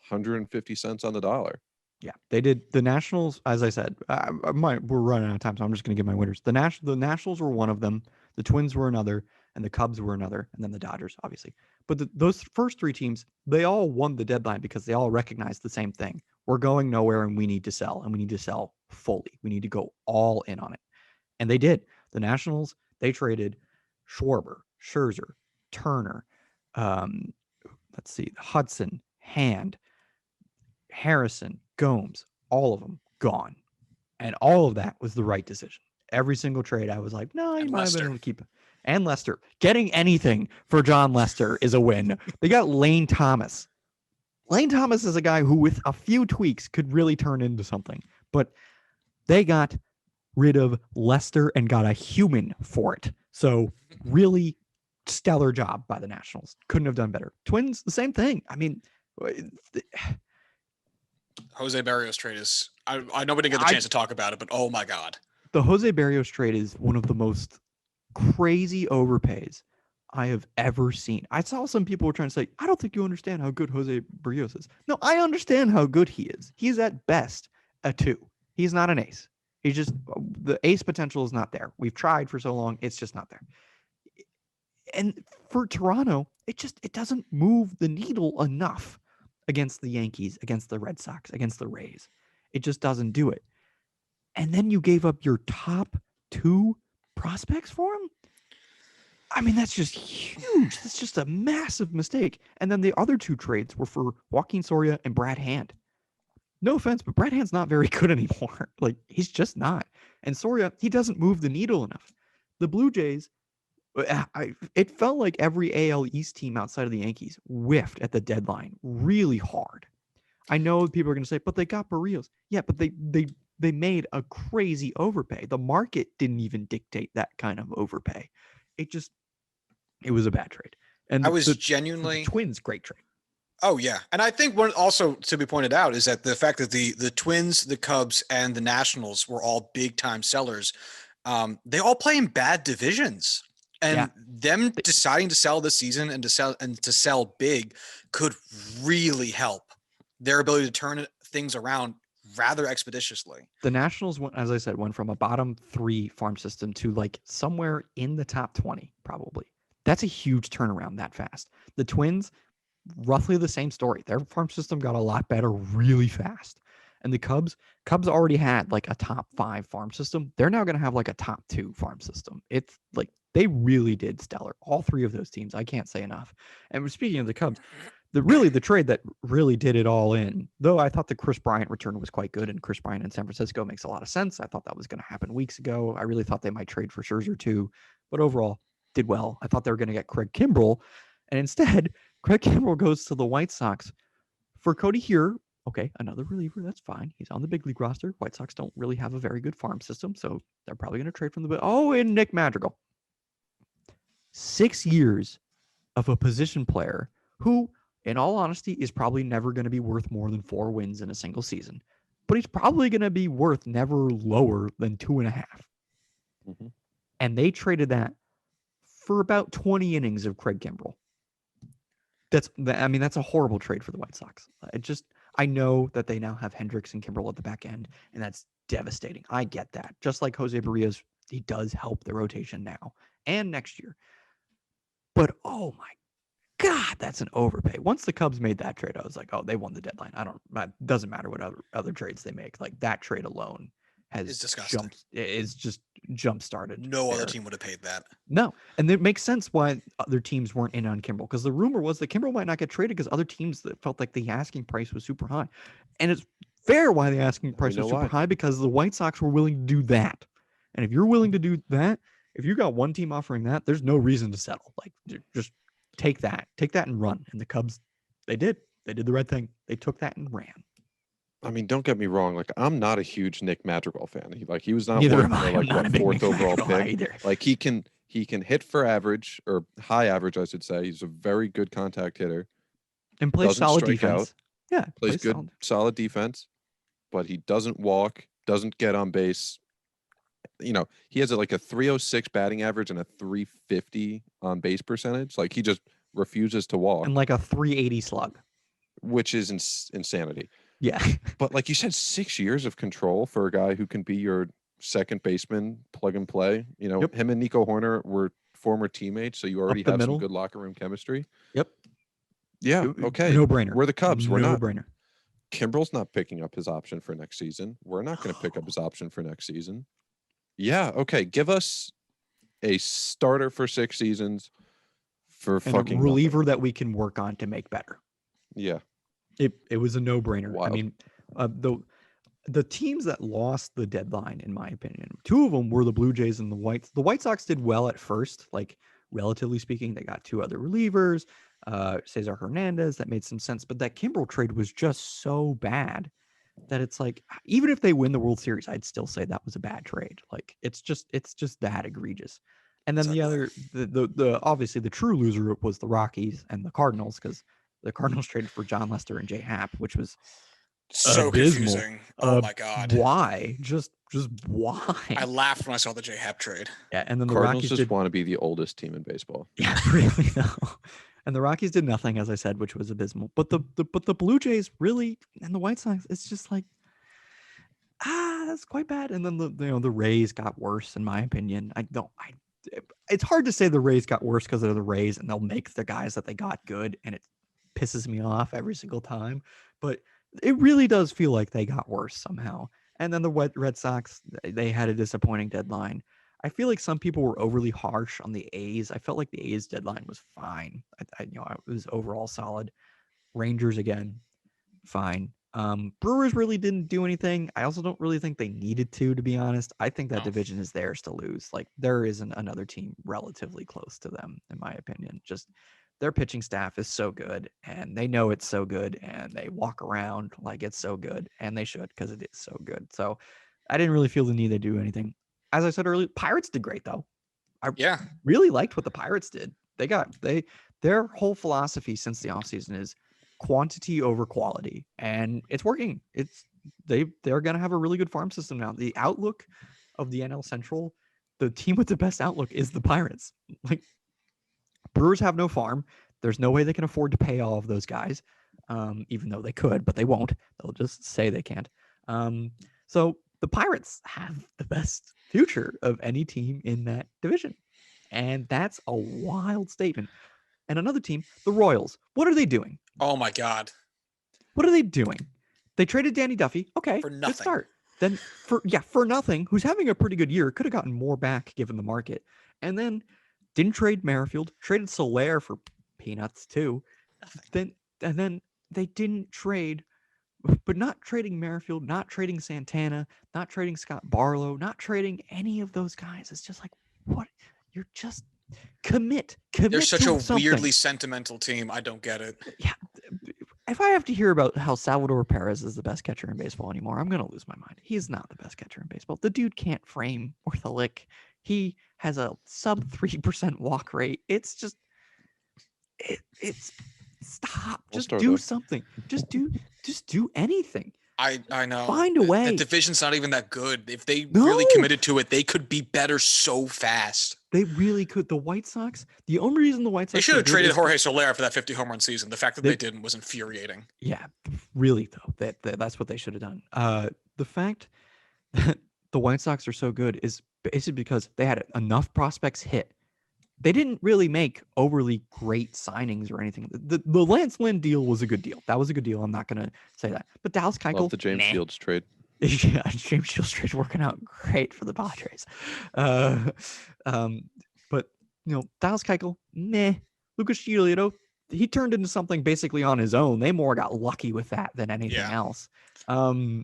150 cents on the dollar. Yeah, they did. The Nationals, as I said, we're running out of time, so I'm just going to give my winners. The Nationals were one of them, the Twins were another, and the Cubs were another, and then the Dodgers, obviously. But those first three teams, they all won the deadline because they all recognized the same thing. We're going nowhere, and we need to sell, and we need to sell fully. We need to go all in on it. And they did. The Nationals, they traded Schwarber, Scherzer, Turner, Hudson, Hand, Harrison, Gomes, all of them gone. And all of that was the right decision. Every single trade, I was like, no, you might have been able to keep it. And Lester. Getting anything for John Lester is a win. They got Lane Thomas. Lane Thomas is a guy who, with a few tweaks, could really turn into something. But they got rid of Lester and got a human for it. So really stellar job by the Nationals. Couldn't have done better. Twins, the same thing. I mean, Jose Barrios trade is, I know we didn't get the chance to talk about it, but oh my God. The Jose Barrios trade is one of the most crazy overpays I have ever seen. I saw some people were trying to say, I don't think you understand how good Jose Barrios is. No, I understand how good he is. He's at best a 2. He's not an ace. He's just, the ace potential is not there. We've tried for so long. It's just not there. And for Toronto, it doesn't move the needle enough against the Yankees, against the Red Sox, against the Rays. It just doesn't do it. And then you gave up your top 2 prospects for him? I mean, that's just huge. That's just a massive mistake. And then the other 2 trades were for Joaquin Soria and Brad Hand. No offense, but Brad Hand's not very good anymore. Like, he's just not. And Soria, he doesn't move the needle enough. The Blue Jays, it felt like every AL East team outside of the Yankees whiffed at the deadline really hard. I know people are going to say, but they got Barrios. Yeah, but they made a crazy overpay. The market didn't even dictate that kind of overpay. It was a bad trade. And I was genuinely the Twins, great trade. Oh yeah, and I think one also to be pointed out is that the fact that the Twins, the Cubs, and the Nationals were all big time sellers. They all play in bad divisions, and them deciding to sell this season and to sell big could really help their ability to turn things around rather expeditiously. The Nationals, as I said, went from a bottom 3 farm system to like somewhere in the top 20, probably. That's a huge turnaround that fast. The Twins, roughly the same story. Their farm system got a lot better really fast. And the Cubs already had like a top 5 farm system. They're now going to have like a top 2 farm system. It's like they really did stellar. All 3 of those teams, I can't say enough. And speaking of the Cubs, the trade that really did it all in, though I thought the Chris Bryant return was quite good, and Chris Bryant in San Francisco makes a lot of sense. I thought that was going to happen weeks ago. I really thought they might trade for Scherzer too, but overall did well. I thought they were going to get Craig Kimbrell, and instead Craig Kimbrell goes to the White Sox for Cody Here. Okay, another reliever, that's fine. He's on the big league roster. White Sox don't really have a very good farm system, so they're probably going to trade from the... and Nick Madrigal. 6 years of a position player who, in all honesty, is probably never going to be worth more than 4 wins in a single season. But he's probably going to be worth never lower than 2.5. Mm-hmm. And they traded that for about 20 innings of Craig Kimbrell. That's a horrible trade for the White Sox. I know that they now have Hendricks and Kimbrell at the back end, and that's devastating. I get that. Just like Jose Barrios, he does help the rotation now and next year. But oh my God, that's an overpay. Once the Cubs made that trade, I was like, oh, they won the deadline. It doesn't matter what other trades they make. Like that trade alone is disgusting. Just jump started. No other team would have paid that. No. And it makes sense why other teams weren't in on Kimbrell, because the rumor was that Kimbrell might not get traded because other teams that felt like the asking price was super high. And it's fair why the asking price was super high, because the White Sox were willing to do that. And if you're willing to do that, if you got one team offering that, there's no reason to settle. Like just take that and run. And the Cubs, they did the right thing. They took that and ran. I mean, don't get me wrong. Like, I'm not a huge Nick Madrigal fan. He was not Neither worth am I. I'm not a big 4th Nick overall Madrigal pick. either. Like he can hit for average or high average, I should say. He's a very good contact hitter. And plays solid defense. Out. Yeah. Plays good, solid defense, but he doesn't walk, doesn't get on base. he has like a 306 batting average and a 350 on base percentage. Like he just refuses to walk. And like a 380 slug. Which is insanity. Yeah. But like you said, 6 years of control for a guy who can be your second baseman, plug and play. Him and Nico Horner were former teammates, so you already have some good locker room chemistry. Yep. Yeah. Okay. No brainer. We're the Cubs. We're no not. brainer. Kimbrel's not picking up his option for next season. We're not going to pick up his option for next season. Yeah. Okay. Give us a starter for 6 seasons for and fucking a reliever nothing. That we can work on to make better. Yeah. It was a no-brainer. Wild. I mean, the teams that lost the deadline, in my opinion, 2 of them were the Blue Jays and the Whites. The White Sox did well at first, like relatively speaking. They got 2 other relievers, Cesar Hernandez. That made some sense, but that Kimbrel trade was just so bad that it's like, even if they win the World Series, I'd still say that was a bad trade. Like it's just that egregious. And then the obviously the true loser was the Rockies and the Cardinals, because the Cardinals traded for John Lester and J Happ, which was so abysmal. confusing. Oh my God. Why? Just why? I laughed when I saw the J Happ trade. Yeah, and then the Cardinals Rockies just want to be the oldest team in baseball. Yeah, really though. And the Rockies did nothing, as I said, which was abysmal. But the Blue Jays really, and the White Sox, it's just like, that's quite bad. And then the Rays got worse, in my opinion. It's hard to say the Rays got worse because they're the Rays and they'll make the guys that they got good, and it pisses me off every single time. But it really does feel like they got worse somehow. And then the Red Sox, they had a disappointing deadline. I feel like some people were overly harsh on the A's. I felt like the A's deadline was fine. It was overall solid. Rangers again, fine. Brewers really didn't do anything. I also don't really think they needed to be honest. I think that division is theirs to lose. Like there isn't another team relatively close to them, in my opinion. Just their pitching staff is so good, and they know it's so good, and they walk around like it's so good, and they should, because it is so good. So I didn't really feel the need to do anything. As I said earlier, Pirates did great though. I really liked what the Pirates did. Their whole philosophy since the offseason is quantity over quality, and it's working. They're gonna have a really good farm system now. The outlook of the NL Central, the team with the best outlook is the Pirates. Like Brewers have no farm. There's no way they can afford to pay all of those guys, even though they could, but they won't. They'll just say they can't. So the Pirates have the best future of any team in that division, and that's a wild statement. And another team, the Royals. What are they doing? Oh my God. What are they doing? They traded Danny Duffy. Okay, for nothing. Good start. Then for nothing, who's having a pretty good year, could have gotten more back given the market. And then didn't trade Merrifield, traded Soler for peanuts too. Nothing. Then they didn't trade, but not trading Merrifield, not trading Santana, not trading Scott Barlow, not trading any of those guys. It's just like, what? You're just commit. They're such to a something. weirdly sentimental team. I don't get it. Yeah. If I have to hear about how Salvador Perez is the best catcher in baseball anymore, I'm going to lose my mind. He is not the best catcher in baseball. The dude can't frame worth a lick. He has a sub 3% walk rate. It's just, it's stop. Just do something. Just do anything. I know. Find a way. The division's not even that good. If they really committed to it, they could be better so fast. They really could. The White Sox, the only reason the White Sox... They should have traded Jorge Soler for that 50 home run season. The fact that they didn't was infuriating. Yeah, really, though. That's what they should have done. The fact that the White Sox are so good is basically because they had enough prospects hit. They didn't really make overly great signings or anything. The Lance Lynn deal was a good deal. That was a good deal. I'm not going to say that. But Dallas Keuchel... Love the James Shields trade. Yeah, James Shields trade working out great for the Padres. But, Dallas Keuchel, meh. Lucas Giolito, he turned into something basically on his own. They more got lucky with that than anything else. Michael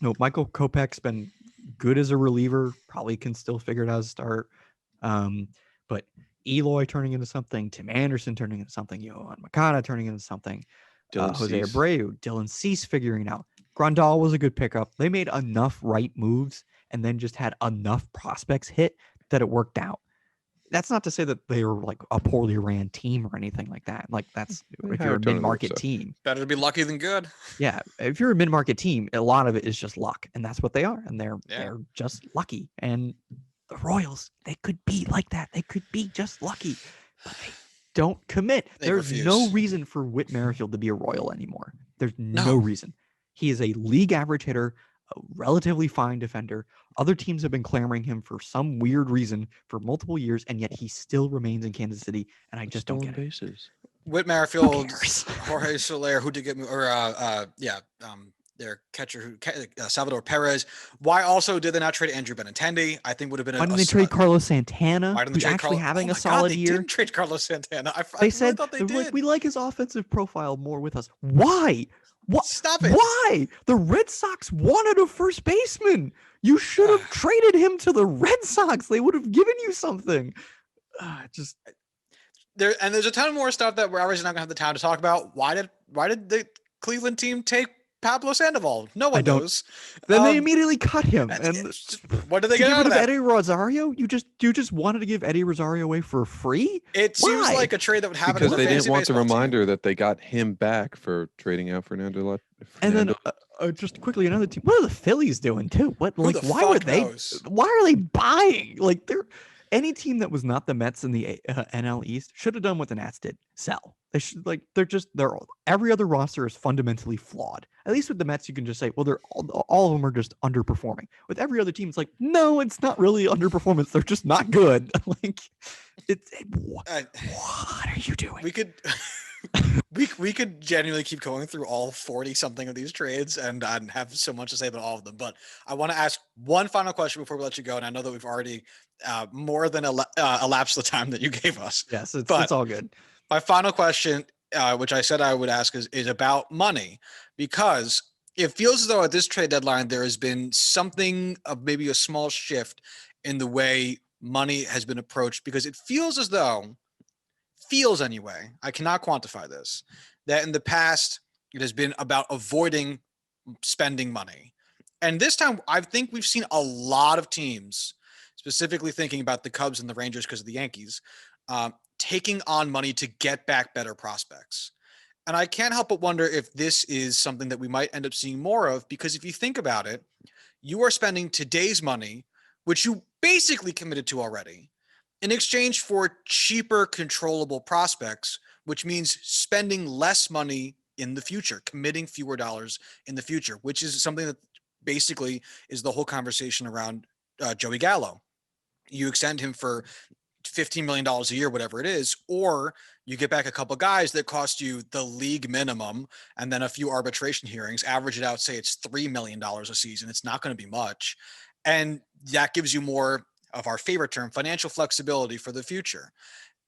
Kopech's been good as a reliever. Probably can still figure it out as a start. But Eloy turning into something, Tim Anderson turning into something, Yohan Makata turning into something, Jose Abreu, Dylan Cease figuring out. Grandal was a good pickup. They made enough right moves and then just had enough prospects hit that it worked out. That's not to say that they were like a poorly ran team or anything like that. Like that's They if you're a hired Tony La mid-market Russa. team. Better to be lucky than good. Yeah, if you're a mid-market team, a lot of it is just luck, and that's what they are, and they're just lucky. And the Royals, they could be like that. They could be just lucky, but they don't commit. There's no reason for Whit Merrifield to be a Royal anymore. There's no reason. He is a league average hitter, a relatively fine defender. Other teams have been clamoring him for some weird reason for multiple years, and yet he still remains in Kansas City, and I just don't get it. Whit Merrifield, Jorge Soler, who did get me, or their catcher, Salvador Perez. Why also did they not trade Andrew Benintendi? I think would have been. Why didn't they trade Carlos Santana? Why didn't they trade having a solid year? They didn't trade Carlos Santana. They said thought they did. Like, we like his offensive profile more with us. Why? What? Stop it! Why? The Red Sox wanted a first baseman. You should have traded him to the Red Sox. They would have given you something. There's a ton more stuff that we're obviously not gonna have the time to talk about. Why did the Cleveland team take Pablo Sandoval? No one knows. Then they immediately cut him. And what did they get out of that? Eddie Rosario? You just wanted to give Eddie Rosario away for free? It seems like a trade that would happen because they didn't want the reminder that they got him back for trading out Fernando. And then just quickly another team. What are the Phillies doing too? Why are they buying? Like they're any team that was not the Mets in the NL East should have done what the Nats did. Sell. They should every other roster is fundamentally flawed. At least with the Mets, you can just say, well, they're all of them are just underperforming. With every other team, it's like, no, it's not really underperformance. They're just not good. Like, what are you doing? We could. we could genuinely keep going through all 40 something of these trades and have so much to say about all of them. But I want to ask one final question before we let you go. And I know that we've already more than elapsed the time that you gave us. Yes, it's all good. My final question, which I said I would ask, is about money, because it feels as though at this trade deadline there has been something of maybe a small shift in the way money has been approached, because it feels as though anyway, I cannot quantify this, that in the past it has been about avoiding spending money. And this time I think we've seen a lot of teams, specifically thinking about the Cubs and the Rangers because of the Yankees, taking on money to get back better prospects. And I can't help but wonder if this is something that we might end up seeing more of, because if you think about it, you are spending today's money, which you basically committed to already, in exchange for cheaper, controllable prospects, which means spending less money in the future, committing fewer dollars in the future, which is something that basically is the whole conversation around Joey Gallo. You extend him for $15 million a year, whatever it is, or you get back a couple of guys that cost you the league minimum and then a few arbitration hearings, average it out, say it's $3 million a season. It's not going to be much. And that gives you more of our favorite term, financial flexibility for the future.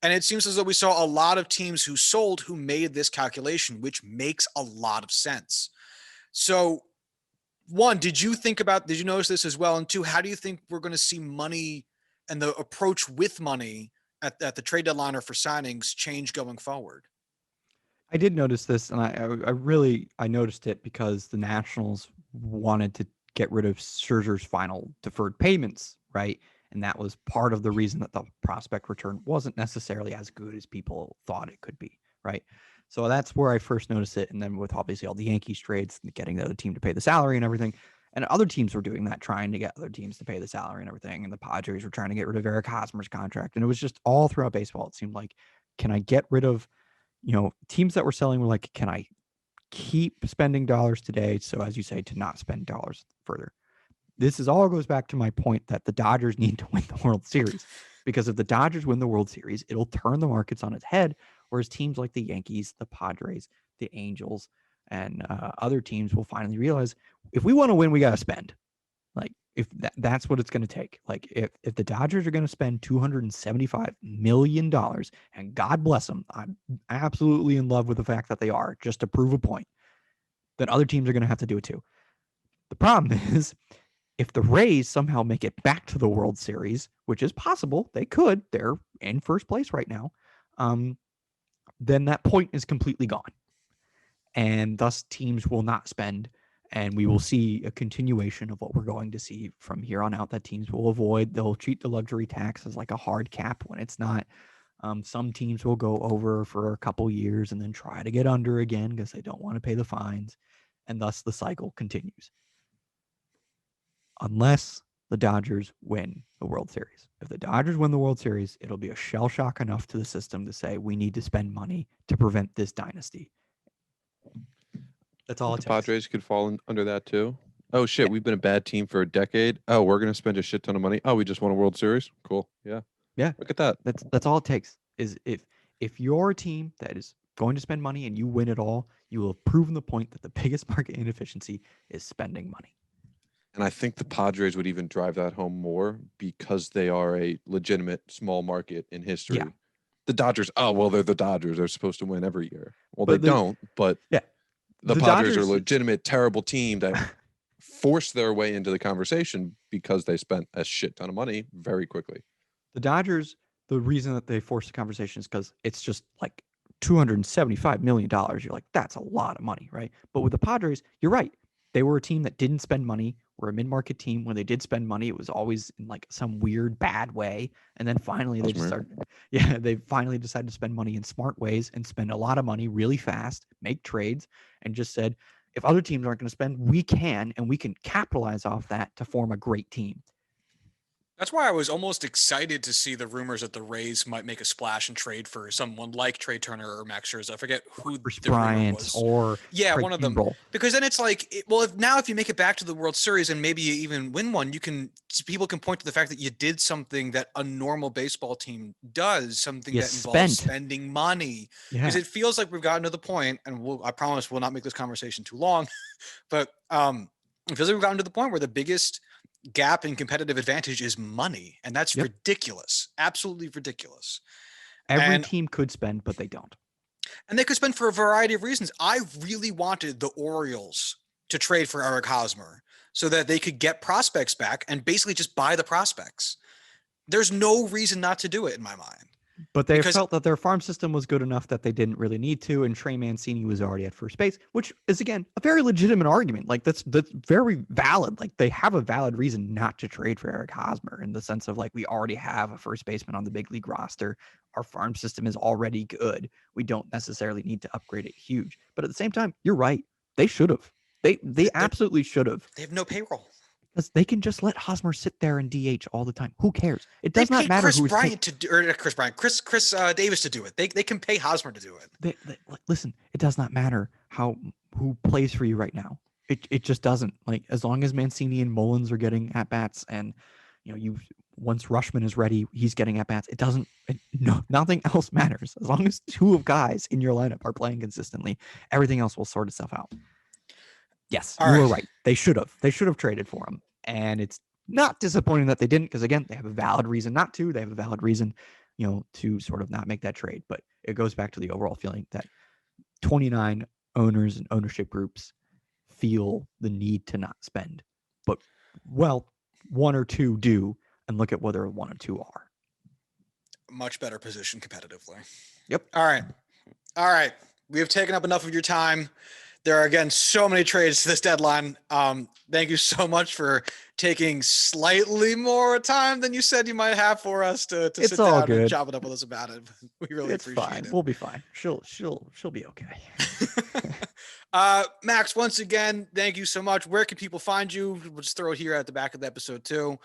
And it seems as though we saw a lot of teams who sold who made this calculation, which makes a lot of sense. So one, did you notice this as well? And two, how do you think we're going to see money and the approach with money at the trade deadline or for signings change going forward? I did notice this, and I noticed it because the Nationals wanted to get rid of Scherzer's final deferred payments, right? And that was part of the reason that the prospect return wasn't necessarily as good as people thought it could be, right? So that's where I first noticed it. And then with obviously all the Yankees trades, getting the other team to pay the salary and everything, and other teams were doing that, trying to get other teams to pay the salary and everything. And the Padres were trying to get rid of Eric Hosmer's contract. And it was just all throughout baseball. It seemed like, can I get rid of, teams that were selling were like, can I keep spending dollars today? So as you say, to not spend dollars further. This all goes back to my point that the Dodgers need to win the World Series, because if the Dodgers win the World Series, it'll turn the markets on its head. Whereas teams like the Yankees, the Padres, the Angels, and other teams will finally realize, if we want to win, we got to spend. Like, if that's what it's going to take. Like, if the Dodgers are going to spend $275 million, and God bless them, I'm absolutely in love with the fact that they are, just to prove a point, then other teams are going to have to do it too. The problem is, if the Rays somehow make it back to the World Series, which is possible, they could, they're in first place right now, then that point is completely gone. And thus teams will not spend And we will see a continuation of what we're going to see from here on out that teams will avoid. They'll treat the luxury tax as like a hard cap when it's not. Some teams will go over for a couple years and then try to get under again because they don't want to pay the fines. And thus the cycle continues. Unless the Dodgers win the World Series. If the Dodgers win the World Series, it'll be a shell shock enough to the system to say we need to spend money to prevent this dynasty. That's all it The takes. Padres could fall under that too. Oh shit, we've been a bad team for a decade. Oh, we're gonna spend a shit ton of money. Oh, we just won a World Series. Cool. Yeah. Yeah. Look at that. That's all it takes. Is if you're a team that is going to spend money and you win it all, you will have proven the point that the biggest market inefficiency is spending money. And I think the Padres would even drive that home more because they are a legitimate small market in history. Yeah. The Dodgers, oh well, they're the Dodgers. They're supposed to win every year. Well, they don't, but yeah. The Padres are a legitimate terrible team that forced their way into the conversation because they spent a shit ton of money very quickly. The Dodgers, the reason that they forced the conversation is because it's just like $275 million. You're like, that's a lot of money, right? But with the Padres, you're right. They were a team that didn't spend money. We're a mid-market team. When they did spend money, it was always in like some weird bad way. And then finally they finally decided to spend money in smart ways and spend a lot of money really fast, make trades, and just said, if other teams aren't going to spend, we can, and we can capitalize off that to form a great team. That's why I was almost excited to see the rumors that the Rays might make a splash and trade for someone like Trey Turner or Max Scherzer. I forget who Bruce the rumor Bryant was. Or Craig one of them. Kimbrell. Because then it's like, if you make it back to the World Series and maybe you even win one, people can point to the fact that you did something that a normal baseball team does, something that involves spending money. Because it feels like we've gotten to the point, and I promise we'll not make this conversation too long, but it feels like we've gotten to the point where the biggest gap in competitive advantage is money, and that's ridiculous, absolutely ridiculous. Every team could spend, but they don't, and they could spend for a variety of reasons. I really wanted the Orioles to trade for Eric Hosmer so that they could get prospects back and basically just buy the prospects. There's no reason not to do it in my mind. But they felt that their farm system was good enough that they didn't really need to, and Trey Mancini was already at first base, which is, again, a very legitimate argument. Like, that's very valid. Like, they have a valid reason not to trade for Eric Hosmer in the sense of, like, we already have a first baseman on the big league roster. Our farm system is already good. We don't necessarily need to upgrade it huge. But at the same time, you're right. They should have. They absolutely should have. They have no payroll. Because they can just let Hosmer sit there and DH all the time. Who cares? It does not matter Chris Davis to do it. They can pay Hosmer to do it. Listen, it does not matter who plays for you right now. It just doesn't. Like, as long as Mancini and Mullins are getting at bats, and once Rushman is ready, he's getting at bats. Nothing else matters. As long as two of guys in your lineup are playing consistently, everything else will sort itself out. Yes, you were right. They should have. They should have traded for him. And it's not disappointing that they didn't, because, again, they have a valid reason not to. They have a valid reason, to sort of not make that trade. But it goes back to the overall feeling that 29 owners and ownership groups feel the need to not spend. But, well, one or two do, and look at whether one or two are. Much better position competitively. Yep. All right. We have taken up enough of your time. There are, again, so many trades to this deadline. Thank you so much for taking slightly more time than you said you might have for us to sit down and chop it up with us about it. We really appreciate it. We'll be fine. She'll be okay. Max, once again, thank you so much. Where can people find you? We'll just throw it here at the back of the episode too.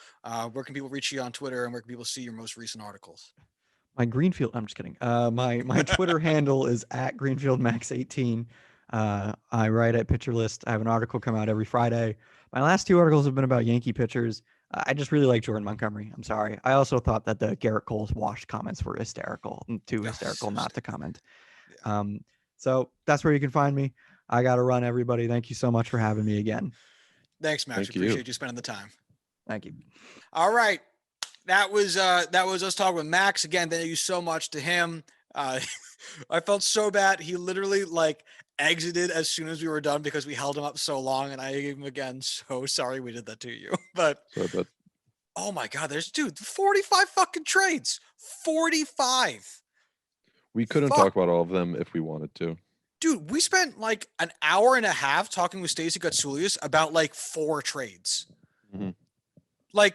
Where can people reach you on Twitter, and where can people see your most recent articles? My Greenfield, I'm just kidding. My Twitter handle is at GreenfieldMax18. I write at Pitcher List. I have an article come out every Friday. My last two articles have been about Yankee pitchers. I just really like Jordan Montgomery. I'm sorry. I also thought that the Garrett Cole's washed comments were hysterical. Too hysterical not to comment. So that's where you can find me. I got to run, everybody. Thank you so much for having me again. Thanks, Max. We appreciate you spending the time. Thank you. All right. That was us talking with Max. Again, thank you so much to him. I felt so bad. He literally exited as soon as we were done because we held him up so long, and I gave him again. So sorry we did that to you. But oh my God, there's 45 fucking trades. 45. We couldn't talk about all of them if we wanted to. Dude, we spent like an hour and a half talking with Stacey Gotsulias about like 4 trades. Mm-hmm. Like,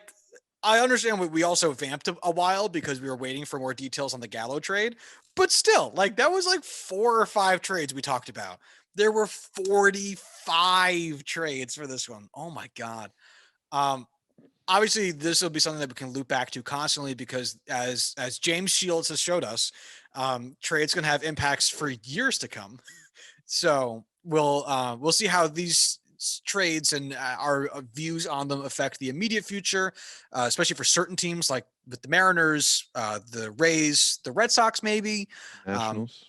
I understand we also vamped a while because we were waiting for more details on the Gallo trade, but still, like, that was like 4 or 5 trades we talked about. There were 45 trades for this one. Oh my God. Obviously this will be something that we can loop back to constantly because as James Shields has showed us, trades can have impacts for years to come. So we'll see how these trades and our views on them affect the immediate future, especially for certain teams like with the Mariners, the Rays, the Red Sox, maybe. Nationals.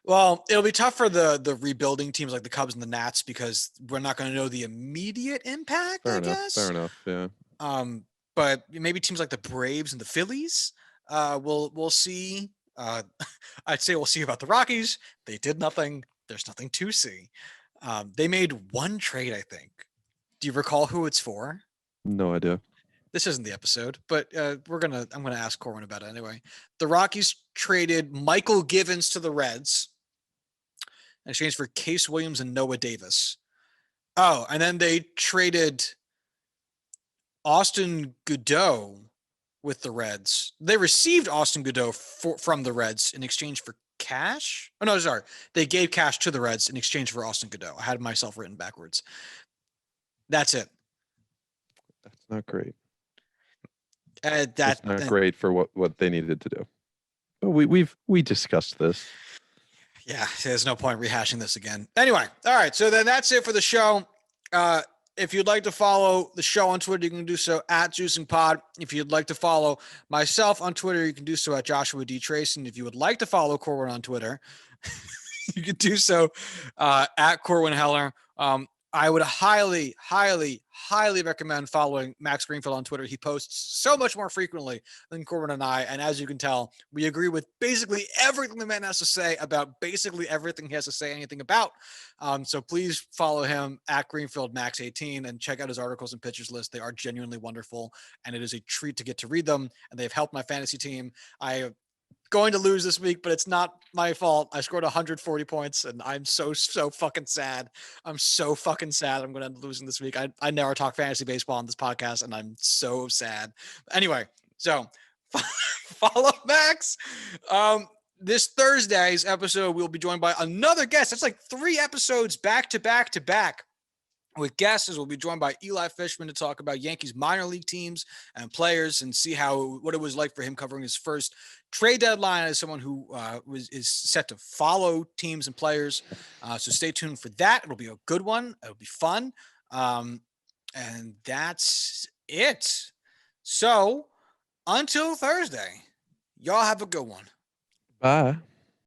Well, it'll be tough for the rebuilding teams like the Cubs and the Nats because we're not going to know the immediate impact. Fair I enough. guess. Fair enough. Yeah. But maybe teams like the Braves and the Phillies, we'll see. I'd say we'll see about the Rockies. They did nothing. There's nothing to see. They made 1 trade, I think. Do you recall who it's for? No idea. This isn't the episode, but I'm gonna ask Corwin about it anyway. The Rockies traded Michael Givens to the Reds in exchange for Case Williams and Noah Davis. Oh, and then they traded Austin Goudeau with the Reds. They received Austin Goudeau from the Reds in exchange for cash. Oh no, sorry. They gave cash to the Reds in exchange for Austin Goudeau. I had myself written backwards. That's it. That's not great. That's not great for what they needed to do. But we discussed this. Yeah, there's no point rehashing this again. Anyway, all right. So then that's it for the show. If you'd like to follow the show on Twitter, you can do so at JuicingPod. If you'd like to follow myself on Twitter, you can do so at Joshua D. Trace. And if you would like to follow Corwin on Twitter, you can do so at Corwin Heller. I would highly, highly, highly recommend following Max Greenfield on Twitter. He posts so much more frequently than Corwin and I. And as you can tell, we agree with basically everything the man has to say about basically everything he has to say anything about. So please follow him at Greenfield Max 18 and check out his articles and pictures list. They are genuinely wonderful. And it is a treat to get to read them. And they've helped my fantasy team. I going to lose this week, but it's not my fault. I scored 140 points and I'm so fucking sad. I'm so fucking sad. I'm going to end up losing this week. I never talk fantasy baseball on this podcast and I'm so sad. Anyway, so follow Max. This Thursday's episode, we'll be joined by another guest. That's like 3 episodes back to back to back. With guests, we'll be joined by Eli Fishman to talk about Yankees minor league teams and players and see what it was like for him covering his first trade deadline as someone who is set to follow teams and players. So stay tuned for that. It'll be a good one. It'll be fun. And that's it. So until Thursday, y'all have a good one. Bye.